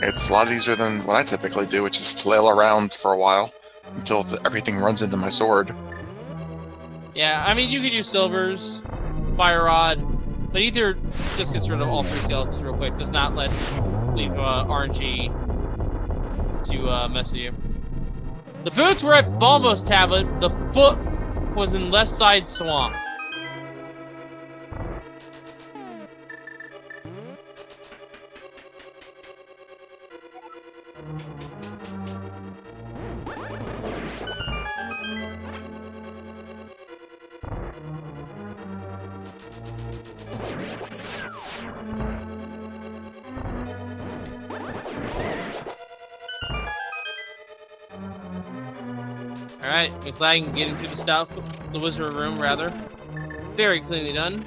Speaker 1: it's a lot easier than what I typically do, which is flail around for a while until everything runs into my sword.
Speaker 2: Yeah, I mean, you could use Silvers, Fire Rod, but Ether just gets rid of all 3 skeletons real quick. Does not leave RNG to mess with you. The boots were at Bombo's tablet. The foot was in left side swamp. Alright, Mclagging getting through the wizard room, rather. Very cleanly done.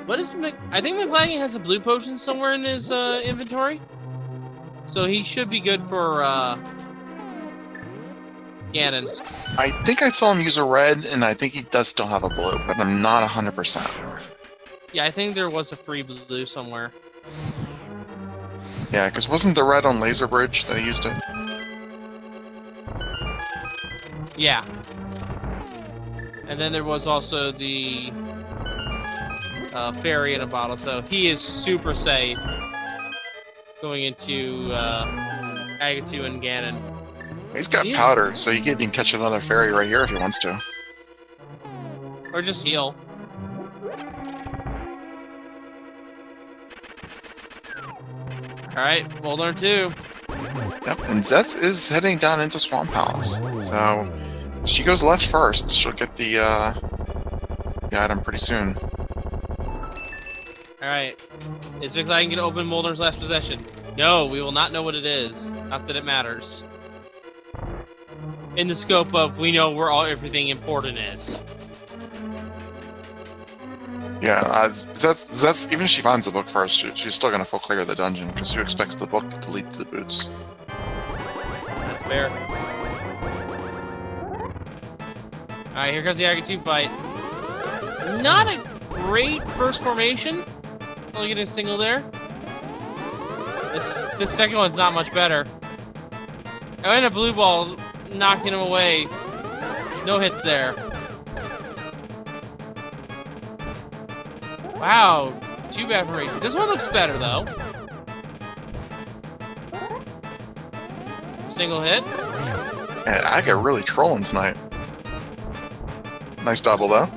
Speaker 2: What is I think Mclagging has a blue potion somewhere in his inventory. So he should be good for Ganon.
Speaker 1: I think I saw him use a red, and I think he does still have a blue, but I'm not 100%.
Speaker 2: Yeah, I think there was a free blue somewhere.
Speaker 1: Yeah, because wasn't the red on Laser Bridge that he used it?
Speaker 2: Yeah. And then there was also the fairy in a bottle, so he is super safe going into Agatu and Ganon.
Speaker 1: He's got powder, so he can even catch another fairy right here if he wants to.
Speaker 2: Or just heal. Alright, well learn too.
Speaker 1: Yep, and Zets is heading down into Swamp Palace. So, if she goes left first, she'll get the item pretty soon.
Speaker 2: Alright. Is Mclagging going to open Moldar's last possession? No, we will not know what it is. Not that it matters. In the scope of, we know where everything important is.
Speaker 1: Yeah, Zets, even if she finds the book first, she's still going to full clear the dungeon, because who expects the book to lead to the boots?
Speaker 2: That's fair. Alright, here comes the Agatu fight. Not a great first formation. Only getting a single there. This second one's not much better. And a blue ball knocking him away. No hits there. Wow, 2 bad formations. This one looks better though. Single hit.
Speaker 1: And I get really trolling tonight. Nice double though.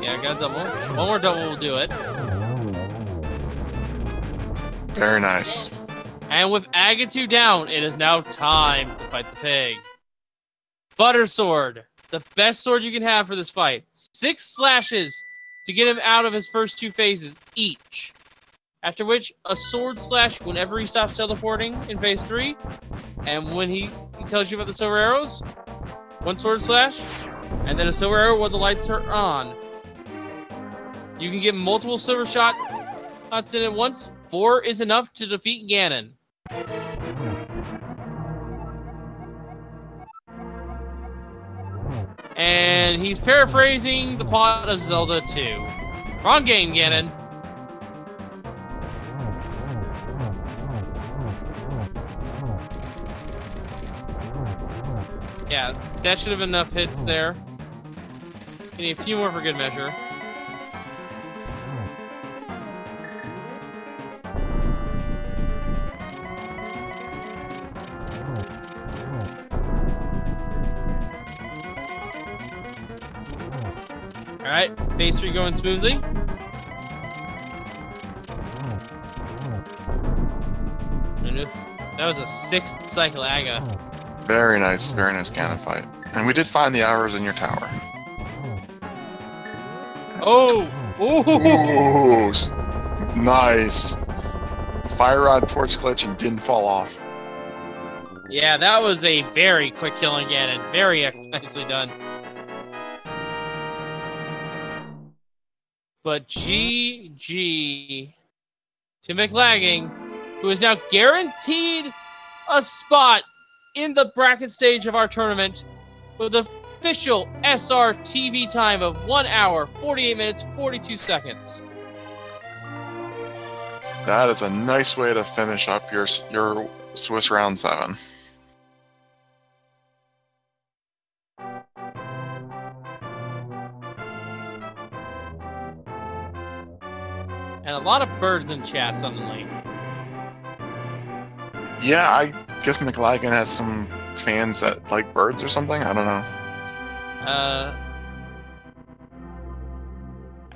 Speaker 2: Yeah, I got a double. One more double will do it.
Speaker 1: Very nice.
Speaker 2: And with Agatu down, it is now time to fight the pig. Butter Sword. The best sword you can have for this fight. 6 slashes to get him out of his first 2 phases each. After which, a sword slash whenever he stops teleporting in phase 3. And when he tells you about the silver arrows, 1 sword slash, and then a silver arrow while the lights are on. You can get multiple silver shots in at once. 4 is enough to defeat Ganon. And he's paraphrasing the plot of Zelda 2. Wrong game, Ganon. Yeah, that should have been enough hits there. We need a few more for good measure. Alright, phase 3 going smoothly. And if that was a 6th cycle Aga.
Speaker 1: Very nice cannon fight. And we did find the arrows in your tower.
Speaker 2: Oh! Ooh!
Speaker 1: Ooh, nice. Fire rod torch glitch and didn't fall off.
Speaker 2: Yeah, that was a very quick kill again and very nicely done. But GG to Mclagging, who is now guaranteed a spot in the bracket stage of our tournament with an official SR TV time of 1 hour, 48 minutes, 42 seconds.
Speaker 1: That is a nice way to finish up your Swiss round 7.
Speaker 2: And a lot of birds in chat suddenly.
Speaker 1: Yeah, I guess Mclagging has some fans that like birds or something. I don't know.
Speaker 2: I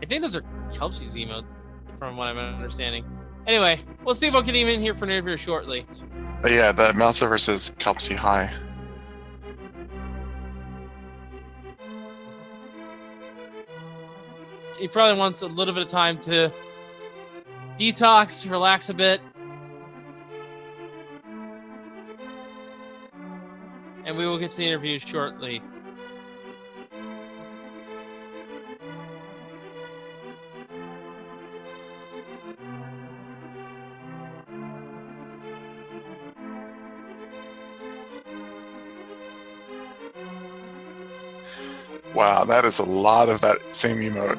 Speaker 2: think those are Kelsey's emote, from what I'm understanding. Anyway, we'll see if we'll get him in here for an interview shortly.
Speaker 1: But yeah, the mouse server says Kelpsy hi.
Speaker 2: He probably wants a little bit of time to detox, relax a bit. And we will get to the interview shortly.
Speaker 1: Wow, that is a lot of that same emote.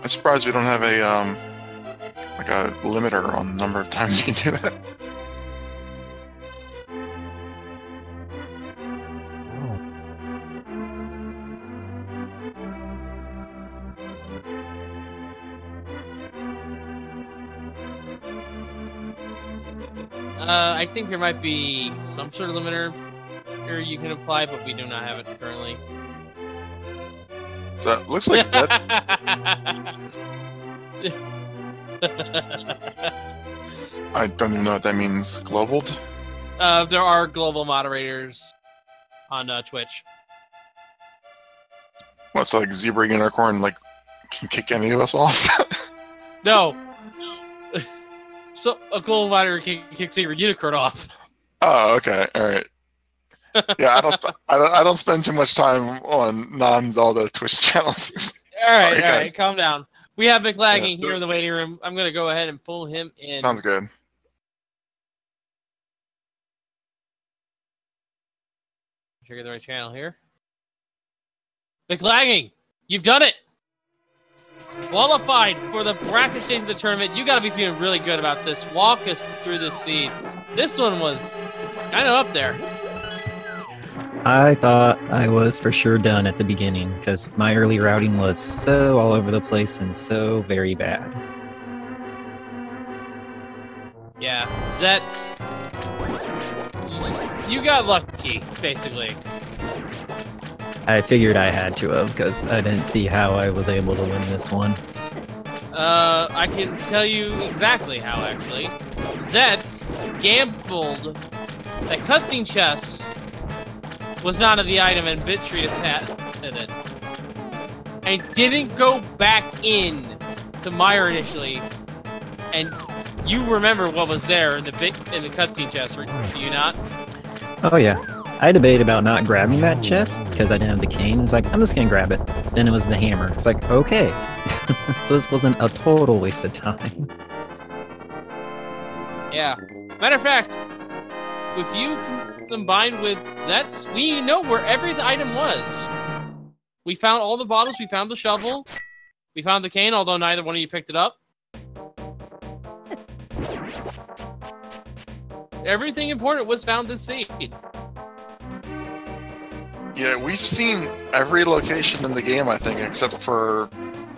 Speaker 1: I'm surprised we don't have a like a limiter on the number of times you can do that.
Speaker 2: I think there might be some sort of limiter here you can apply, but we do not have it currently.
Speaker 1: So it looks like that's. I don't even know what that means. Globaled?
Speaker 2: There are global moderators on Twitch.
Speaker 1: What's like Zebra Unicorn like can kick any of us off?
Speaker 2: No. So a global moderator can kick Zebra Unicorn off.
Speaker 1: Oh, okay, all right. Yeah, I don't spend too much time on non-Zelda Twitch channels.
Speaker 2: All right, calm down. We have Mclagging here in the waiting room. I'm gonna go ahead and pull him in.
Speaker 1: Sounds good.
Speaker 2: Trigger the right channel here. Mclagging, you've done it. Qualified for the bracket stage of the tournament. You got to be feeling really good about this. Walk us through this seed. This one was kind of up there.
Speaker 3: I thought I was for sure done at the beginning because my early routing was so all over the place and so very bad.
Speaker 2: Yeah, Zets. You got lucky, basically.
Speaker 3: I figured I had to have because I didn't see how I was able to win this one.
Speaker 2: I can tell you exactly how, actually. Zets gambled that cutscene chest was not of the item and Bitrius had it. And didn't go back in to Meyer initially. And you remember what was there in the cutscene chest, do you not?
Speaker 3: Oh yeah. I debated about not grabbing that chest because I didn't have the cane. I was like, I'm just gonna grab it. Then it was the hammer. It's like, okay. So this wasn't a total waste of time.
Speaker 2: Yeah. Matter of fact, if you combine with Zets, we know where every item was. We found all the bottles. We found the shovel. We found the cane, although neither one of you picked it up. Everything important was found this seed.
Speaker 1: Yeah, we've seen every location in the game, I think, except for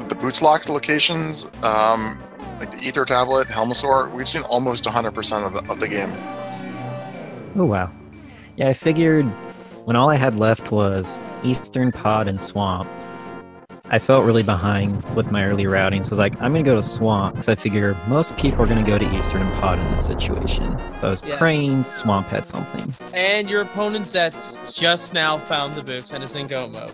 Speaker 1: the boots locked locations, like the Ether Tablet, Helmosaur. We've seen almost 100% of the game.
Speaker 3: Oh, wow. Yeah, I figured when all I had left was Eastern Pod and Swamp, I felt really behind with my early routing, so I was like, I'm going to go to Swamp, because I figure most people are going to go to Eastern and Pod in this situation. So I was praying Swamp had something.
Speaker 2: And your opponent's Zets just now found the boots and is in go mode.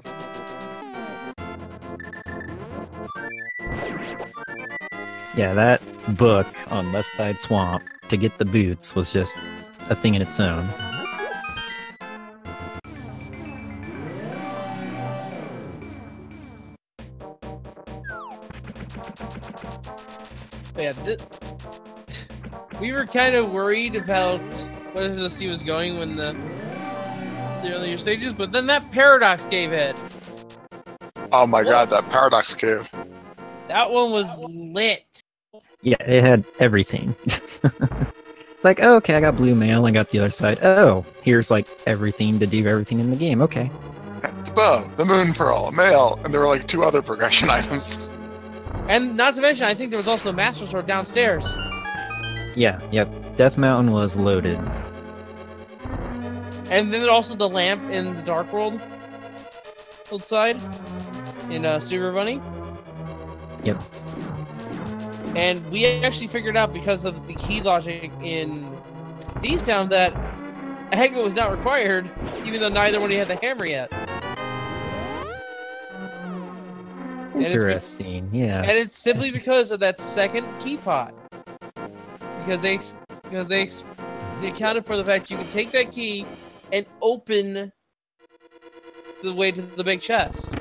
Speaker 3: Yeah, that book on left side Swamp to get the boots was just a thing in its own.
Speaker 2: Yeah, we were kind of worried about where the sea was going when the earlier stages, but then that Paradox Cave hit.
Speaker 1: Oh my god, that Paradox Cave.
Speaker 2: That one was lit.
Speaker 3: Yeah, it had everything. It's like, oh, okay, I got blue mail, I got the other side. Oh, here's like everything to do everything in the game, okay.
Speaker 1: The bow, the moon pearl, mail, and there were like 2 other progression items.
Speaker 2: And not to mention, I think there was also a Master Sword downstairs.
Speaker 3: Yeah, yep. Death Mountain was loaded.
Speaker 2: And then also the lamp in the Dark World outside in Super Bunny.
Speaker 3: Yep.
Speaker 2: And we actually figured out, because of the key logic in Thieves Town, that a Hegma was not required, even though neither one had the hammer yet.
Speaker 3: Interesting, yeah.
Speaker 2: And it's simply because of that second key pot. Because they accounted for the fact you can take that key and open the way to the big chest.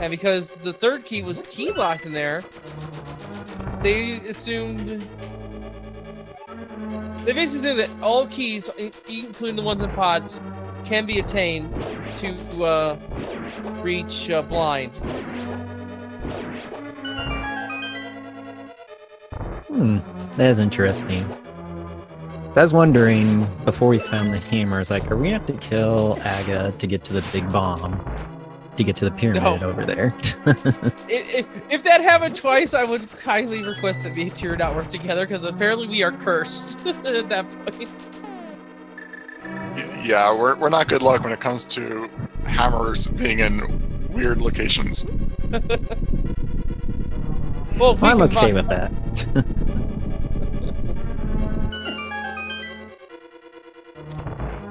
Speaker 2: And because the third key was key locked in there, they basically assumed that all keys, including the ones in pods, can be attained to reach blind.
Speaker 3: That is interesting. I was wondering, before we found the hammer, like, are we going to have to kill Aga to get to the big bomb? To get to the pyramid over there?
Speaker 2: If that happened twice, I would kindly request that me and Tyr not work together, because apparently we are cursed at that point.
Speaker 1: Yeah, we're not good luck when it comes to hammers being in weird locations.
Speaker 2: Well,
Speaker 3: I'm okay with that.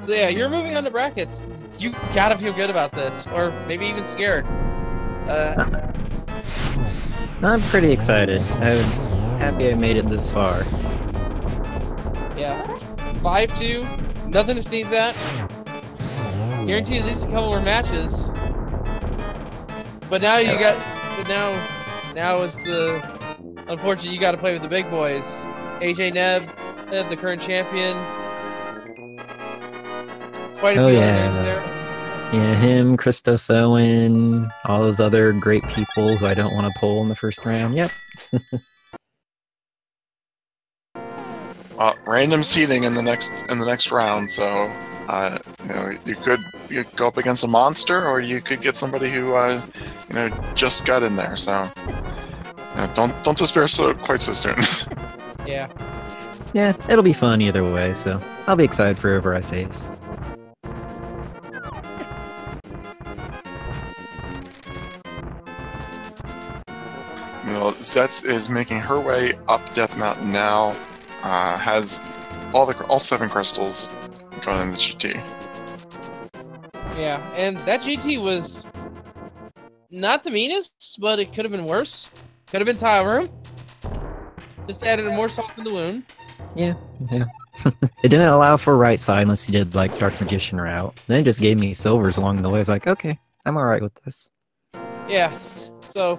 Speaker 2: So yeah, you're moving on to brackets. You gotta feel good about this, or maybe even scared.
Speaker 3: I'm pretty excited. I'm happy I made it this far.
Speaker 2: Yeah, 5-2, nothing to sneeze at. Guaranteed at least a couple more matches. But now you got, now is the unfortunate. You got to play with the big boys. AJ Neb, the current champion. Quite a few other names there.
Speaker 3: Yeah, him, Christos Owen, all those other great people who I don't want to pull in the first round. Yep.
Speaker 1: Random seeding in the next round, so you could go up against a monster, or you could get somebody who just got in there. So don't despair quite so soon.
Speaker 2: Yeah.
Speaker 3: Yeah, it'll be fun either way. So I'll be excited for whoever I face.
Speaker 1: Zets is making her way up Death Mountain now. Has all 7 crystals going in the GT.
Speaker 2: Yeah, and that GT was not the meanest, but it could have been worse. Could have been tile room. Just added more salt in the wound.
Speaker 3: Yeah. It didn't allow for right side unless you did like Dark Magician route. Then it just gave me silvers along the way. I was like, okay, I'm alright with this.
Speaker 2: Yes. So,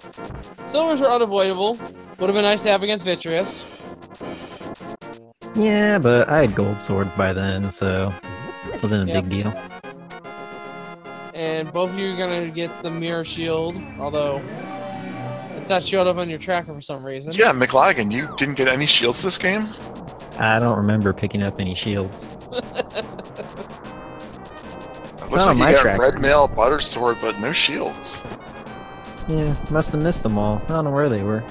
Speaker 2: silvers are unavoidable. Would have been nice to have against Vitreous.
Speaker 3: Yeah, but I had Gold Sword by then, so it wasn't a big deal.
Speaker 2: And both of you are gonna get the mirror shield, although it's not showed up on your tracker for some reason.
Speaker 1: Yeah, Mclagging, you didn't get any shields this game?
Speaker 3: I don't remember picking up any shields.
Speaker 1: It looks
Speaker 3: Not on
Speaker 1: like
Speaker 3: my
Speaker 1: you got
Speaker 3: tracker.
Speaker 1: red mail, butter sword, but no shields.
Speaker 3: Yeah, must have missed them all. I don't know where they were.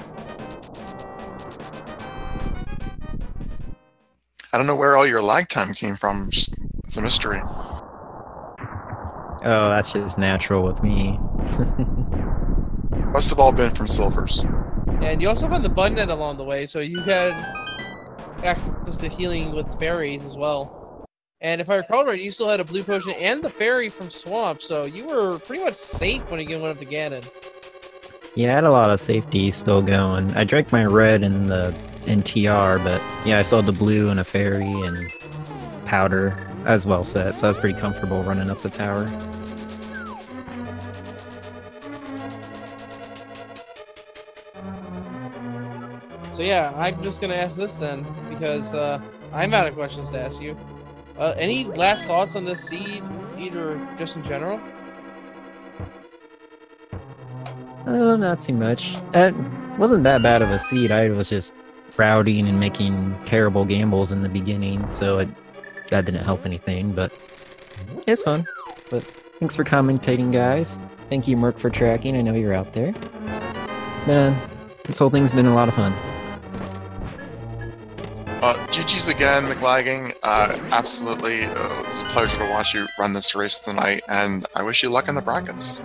Speaker 1: I don't know where all your lag time came from. Just it's a mystery.
Speaker 3: Oh, that's just natural with me.
Speaker 1: Must have all been from silvers.
Speaker 2: And you also found the button net along the way, so you had access to healing with fairies as well. And if I recall right, you still had a blue potion and the fairy from Swamp, so you were pretty much safe when you went up to Ganon.
Speaker 3: Yeah, I had a lot of safety still going. I drank my red in TR, but yeah, I still had the blue and a fairy and powder as well set, so I was pretty comfortable running up the tower.
Speaker 2: So yeah, I'm just gonna ask this then, because I'm out of questions to ask you. Any last thoughts on this seed, or just in general?
Speaker 3: Oh, not too much. It wasn't that bad of a seed. I was just routing and making terrible gambles in the beginning, so that didn't help anything, but it's fun. But thanks for commentating, guys. Thank you, Merc, for tracking. I know you're out there. This whole thing's been a lot of fun.
Speaker 1: GG's again, Mclagging. Absolutely, it was a pleasure to watch you run this race tonight, and I wish you luck in the brackets.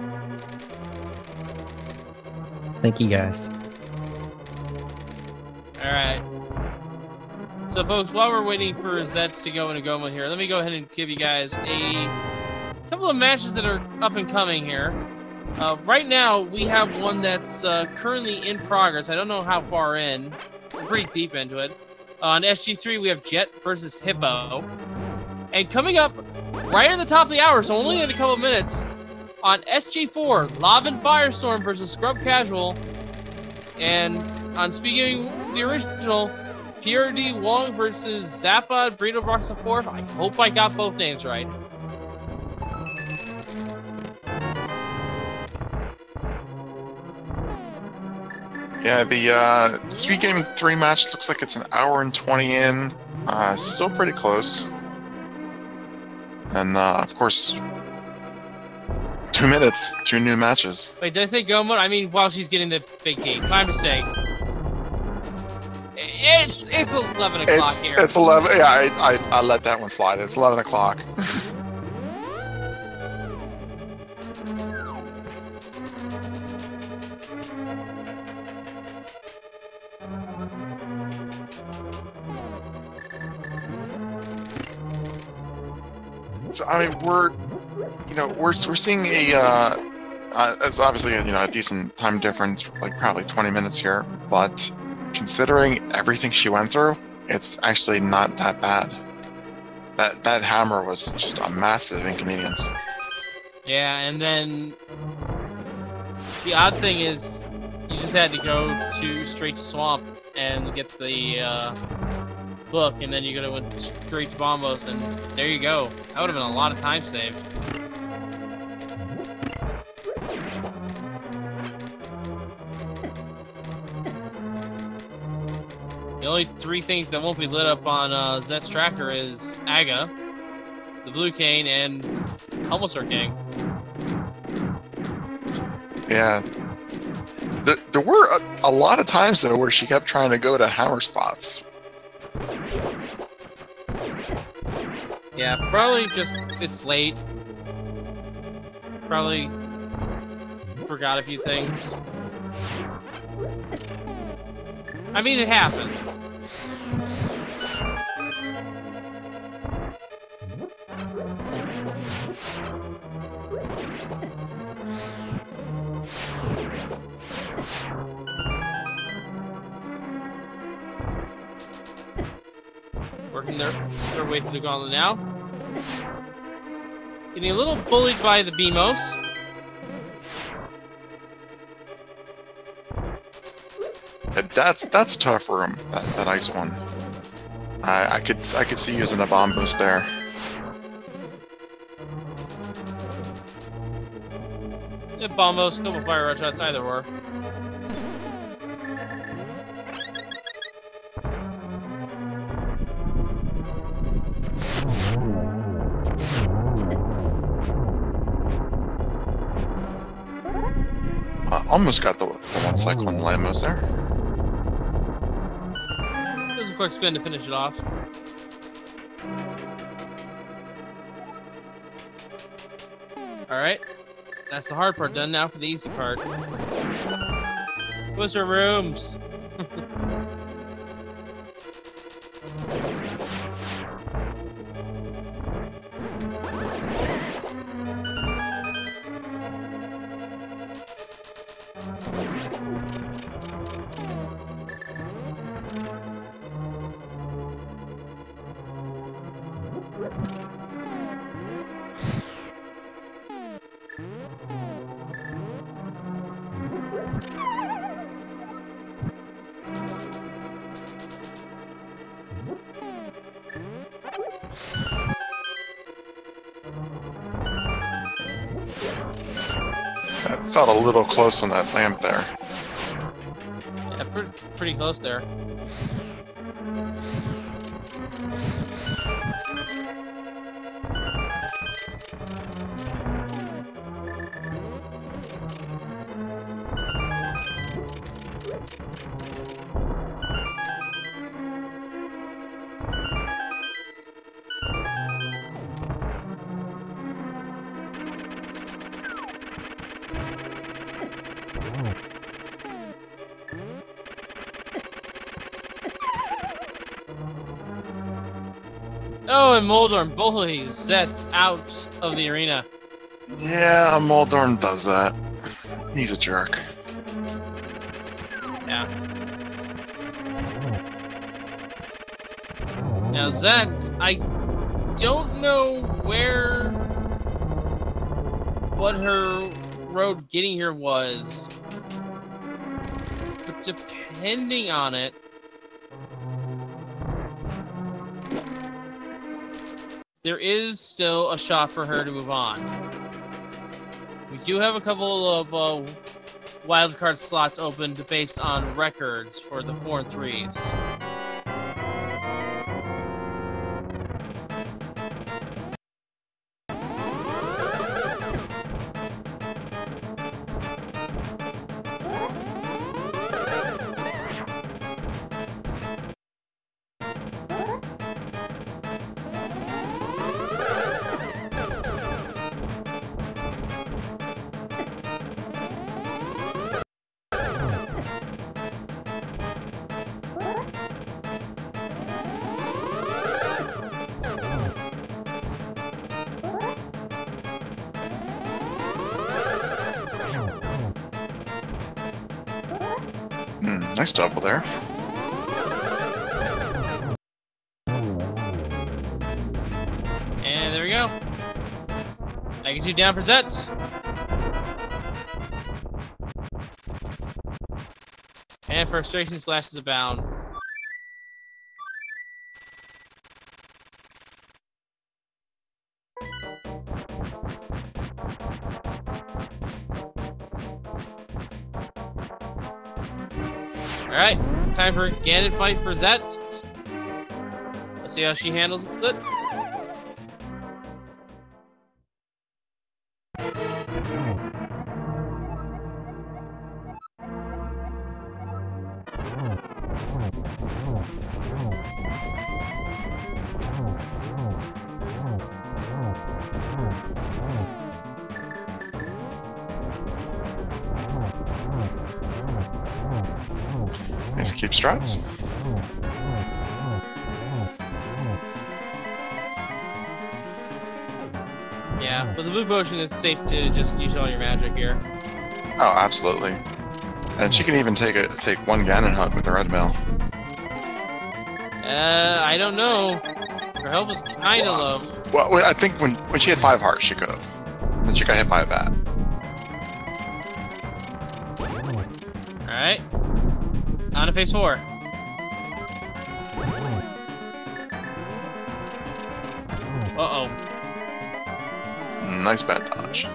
Speaker 3: Thank you, guys.
Speaker 2: Alright. So folks, while we're waiting for Zets to go into Goma here, let me go ahead and give you guys a couple of matches that are up and coming here. Right now, we have one that's currently in progress. I don't know how far in. We're pretty deep into it. On SG3, we have Jet versus Hippo. And coming up right at the top of the hour, so only in a couple of minutes, on SG4, Lavin Firestorm versus Scrub Casual. And on speaking the original, Pierre D. Wong versus Zappa Burrito Broxa 4. I hope I got both names right.
Speaker 1: Yeah, the Speed Game 3 match looks like it's an hour and 20 in. Still pretty close. And, of course, 2 minutes, 2 new matches.
Speaker 2: Wait, did I say go mode? I mean, while she's getting the big key. My mistake. It's 11 o'clock here.
Speaker 1: It's 11. Yeah, I let that one slide. It's 11 o'clock. So I mean, we're seeing a it's obviously a decent time difference, like probably 20 minutes here, but considering everything she went through, it's actually not that bad. That hammer was just a massive inconvenience.
Speaker 2: Yeah, and then the odd thing is you just had to go straight to Swamp and get the book, and then you could have went straight to Bombos, and there you go. That would have been a lot of time saved. The only 3 things that won't be lit up on Zet's tracker is Aga, the Blue Cane, and Helmosaur King.
Speaker 1: Yeah. There were a lot of times, though, where she kept trying to go to hammer spots.
Speaker 2: Yeah, probably just, it's late. Probably forgot a few things. I mean, it happens. Working their way through the gauntlet now. Getting a little bullied by the Beamos.
Speaker 1: That's a tough room. That ice one. I could see using a bomb boost there.
Speaker 2: Yeah, bombos, couple fire rush shots, either or.
Speaker 1: Almost got the one cyclone Lamos there.
Speaker 2: There's a quick spin to finish it off. Alright. That's the hard part done. Now for the easy part. Booster rooms!
Speaker 1: That felt a little close on that lamp there.
Speaker 2: Yeah, pretty close there. Oh, and Moldorm, both of these Zets out of the arena.
Speaker 1: Yeah, Moldorm does that. He's a jerk.
Speaker 2: Yeah. Now Zets, I don't know what her road getting here was, but depending on it, there is still a shot for her to move on. We do have a couple of wildcard slots opened based on records for the 4 and 3s.
Speaker 1: Nice double there.
Speaker 2: And there we go. I get you down for Zets. And frustration slashes abound. Alright, time for a Ganon fight for Zets. Let's see how she handles it.
Speaker 1: Nice, keep strats.
Speaker 2: Yeah, but the blue potion is safe to just use all your magic here.
Speaker 1: Oh, absolutely. And she can even take one Ganon hug with the red mail.
Speaker 2: I don't know. Her health was kind of low.
Speaker 1: Well, I think when she had 5 hearts, she could have. Then she got hit by a bat.
Speaker 2: Alright. On to phase 4.
Speaker 1: Nice bat dodge.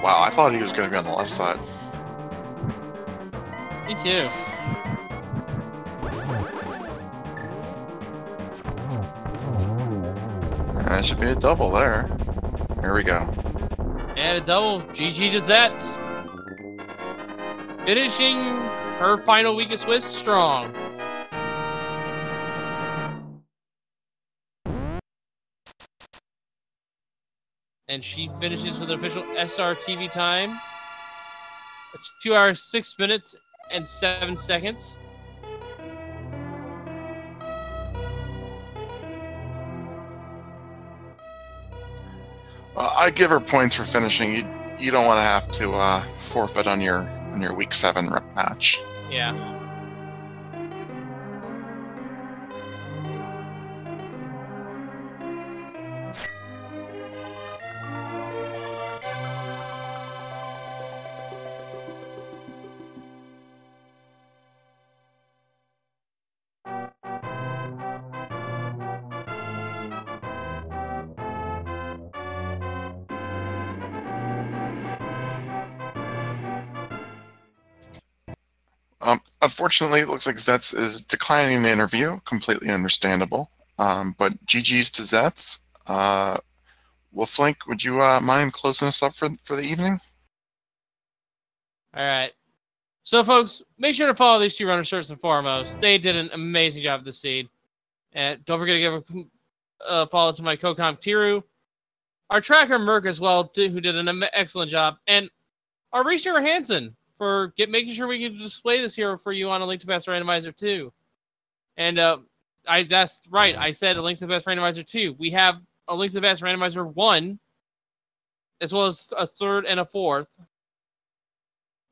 Speaker 1: Wow, I thought he was going to be on the left side.
Speaker 2: Me too.
Speaker 1: That should be a double there. Here we go.
Speaker 2: And a double. GG to Zets. Finishing her final week of Swiss strong. And she finishes with an official SRTV time. It's 2 hours, 6 minutes, and 7 seconds.
Speaker 1: I give her points for finishing. You don't want to have to forfeit on your week 7 match.
Speaker 2: Yeah.
Speaker 1: Unfortunately, it looks like Zets is declining the interview. Completely understandable. But GG's to Zets. Flink, would you mind closing us up for the evening?
Speaker 2: All right. So, folks, make sure to follow these two runners first and foremost. They did an amazing job this seed. And don't forget to give a follow to my co-comp Tiru, our tracker Merc as well, who did an excellent job, and our researcher Hansen for making sure we can display this here for you on a Link to Past Randomizer 2. And that's right, I said a Link to the Past Randomizer 2. We have a Link to the Past Randomizer 1, as well as a third and a fourth.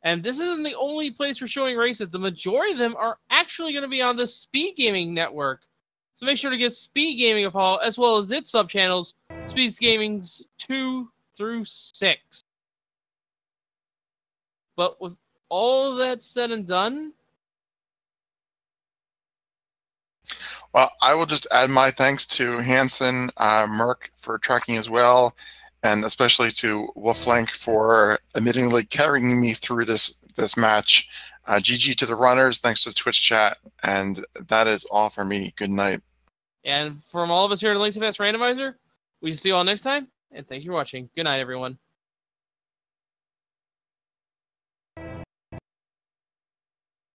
Speaker 2: And this isn't the only place we're showing races. The majority of them are actually going to be on the Speed Gaming Network. So make sure to give Speed Gaming a follow, as well as its sub-channels, Speed Gaming's 2 through 6. But with all that said and done...
Speaker 1: Well, I will just add my thanks to Hansen, Merc for tracking as well, and especially to Wolflink for admittingly carrying me through this match. GG to the runners, thanks to Twitch chat, and that is all for me. Good night.
Speaker 2: And from all of us here at Link to Past Randomizer, we see you all next time, and thank you for watching. Good night, everyone.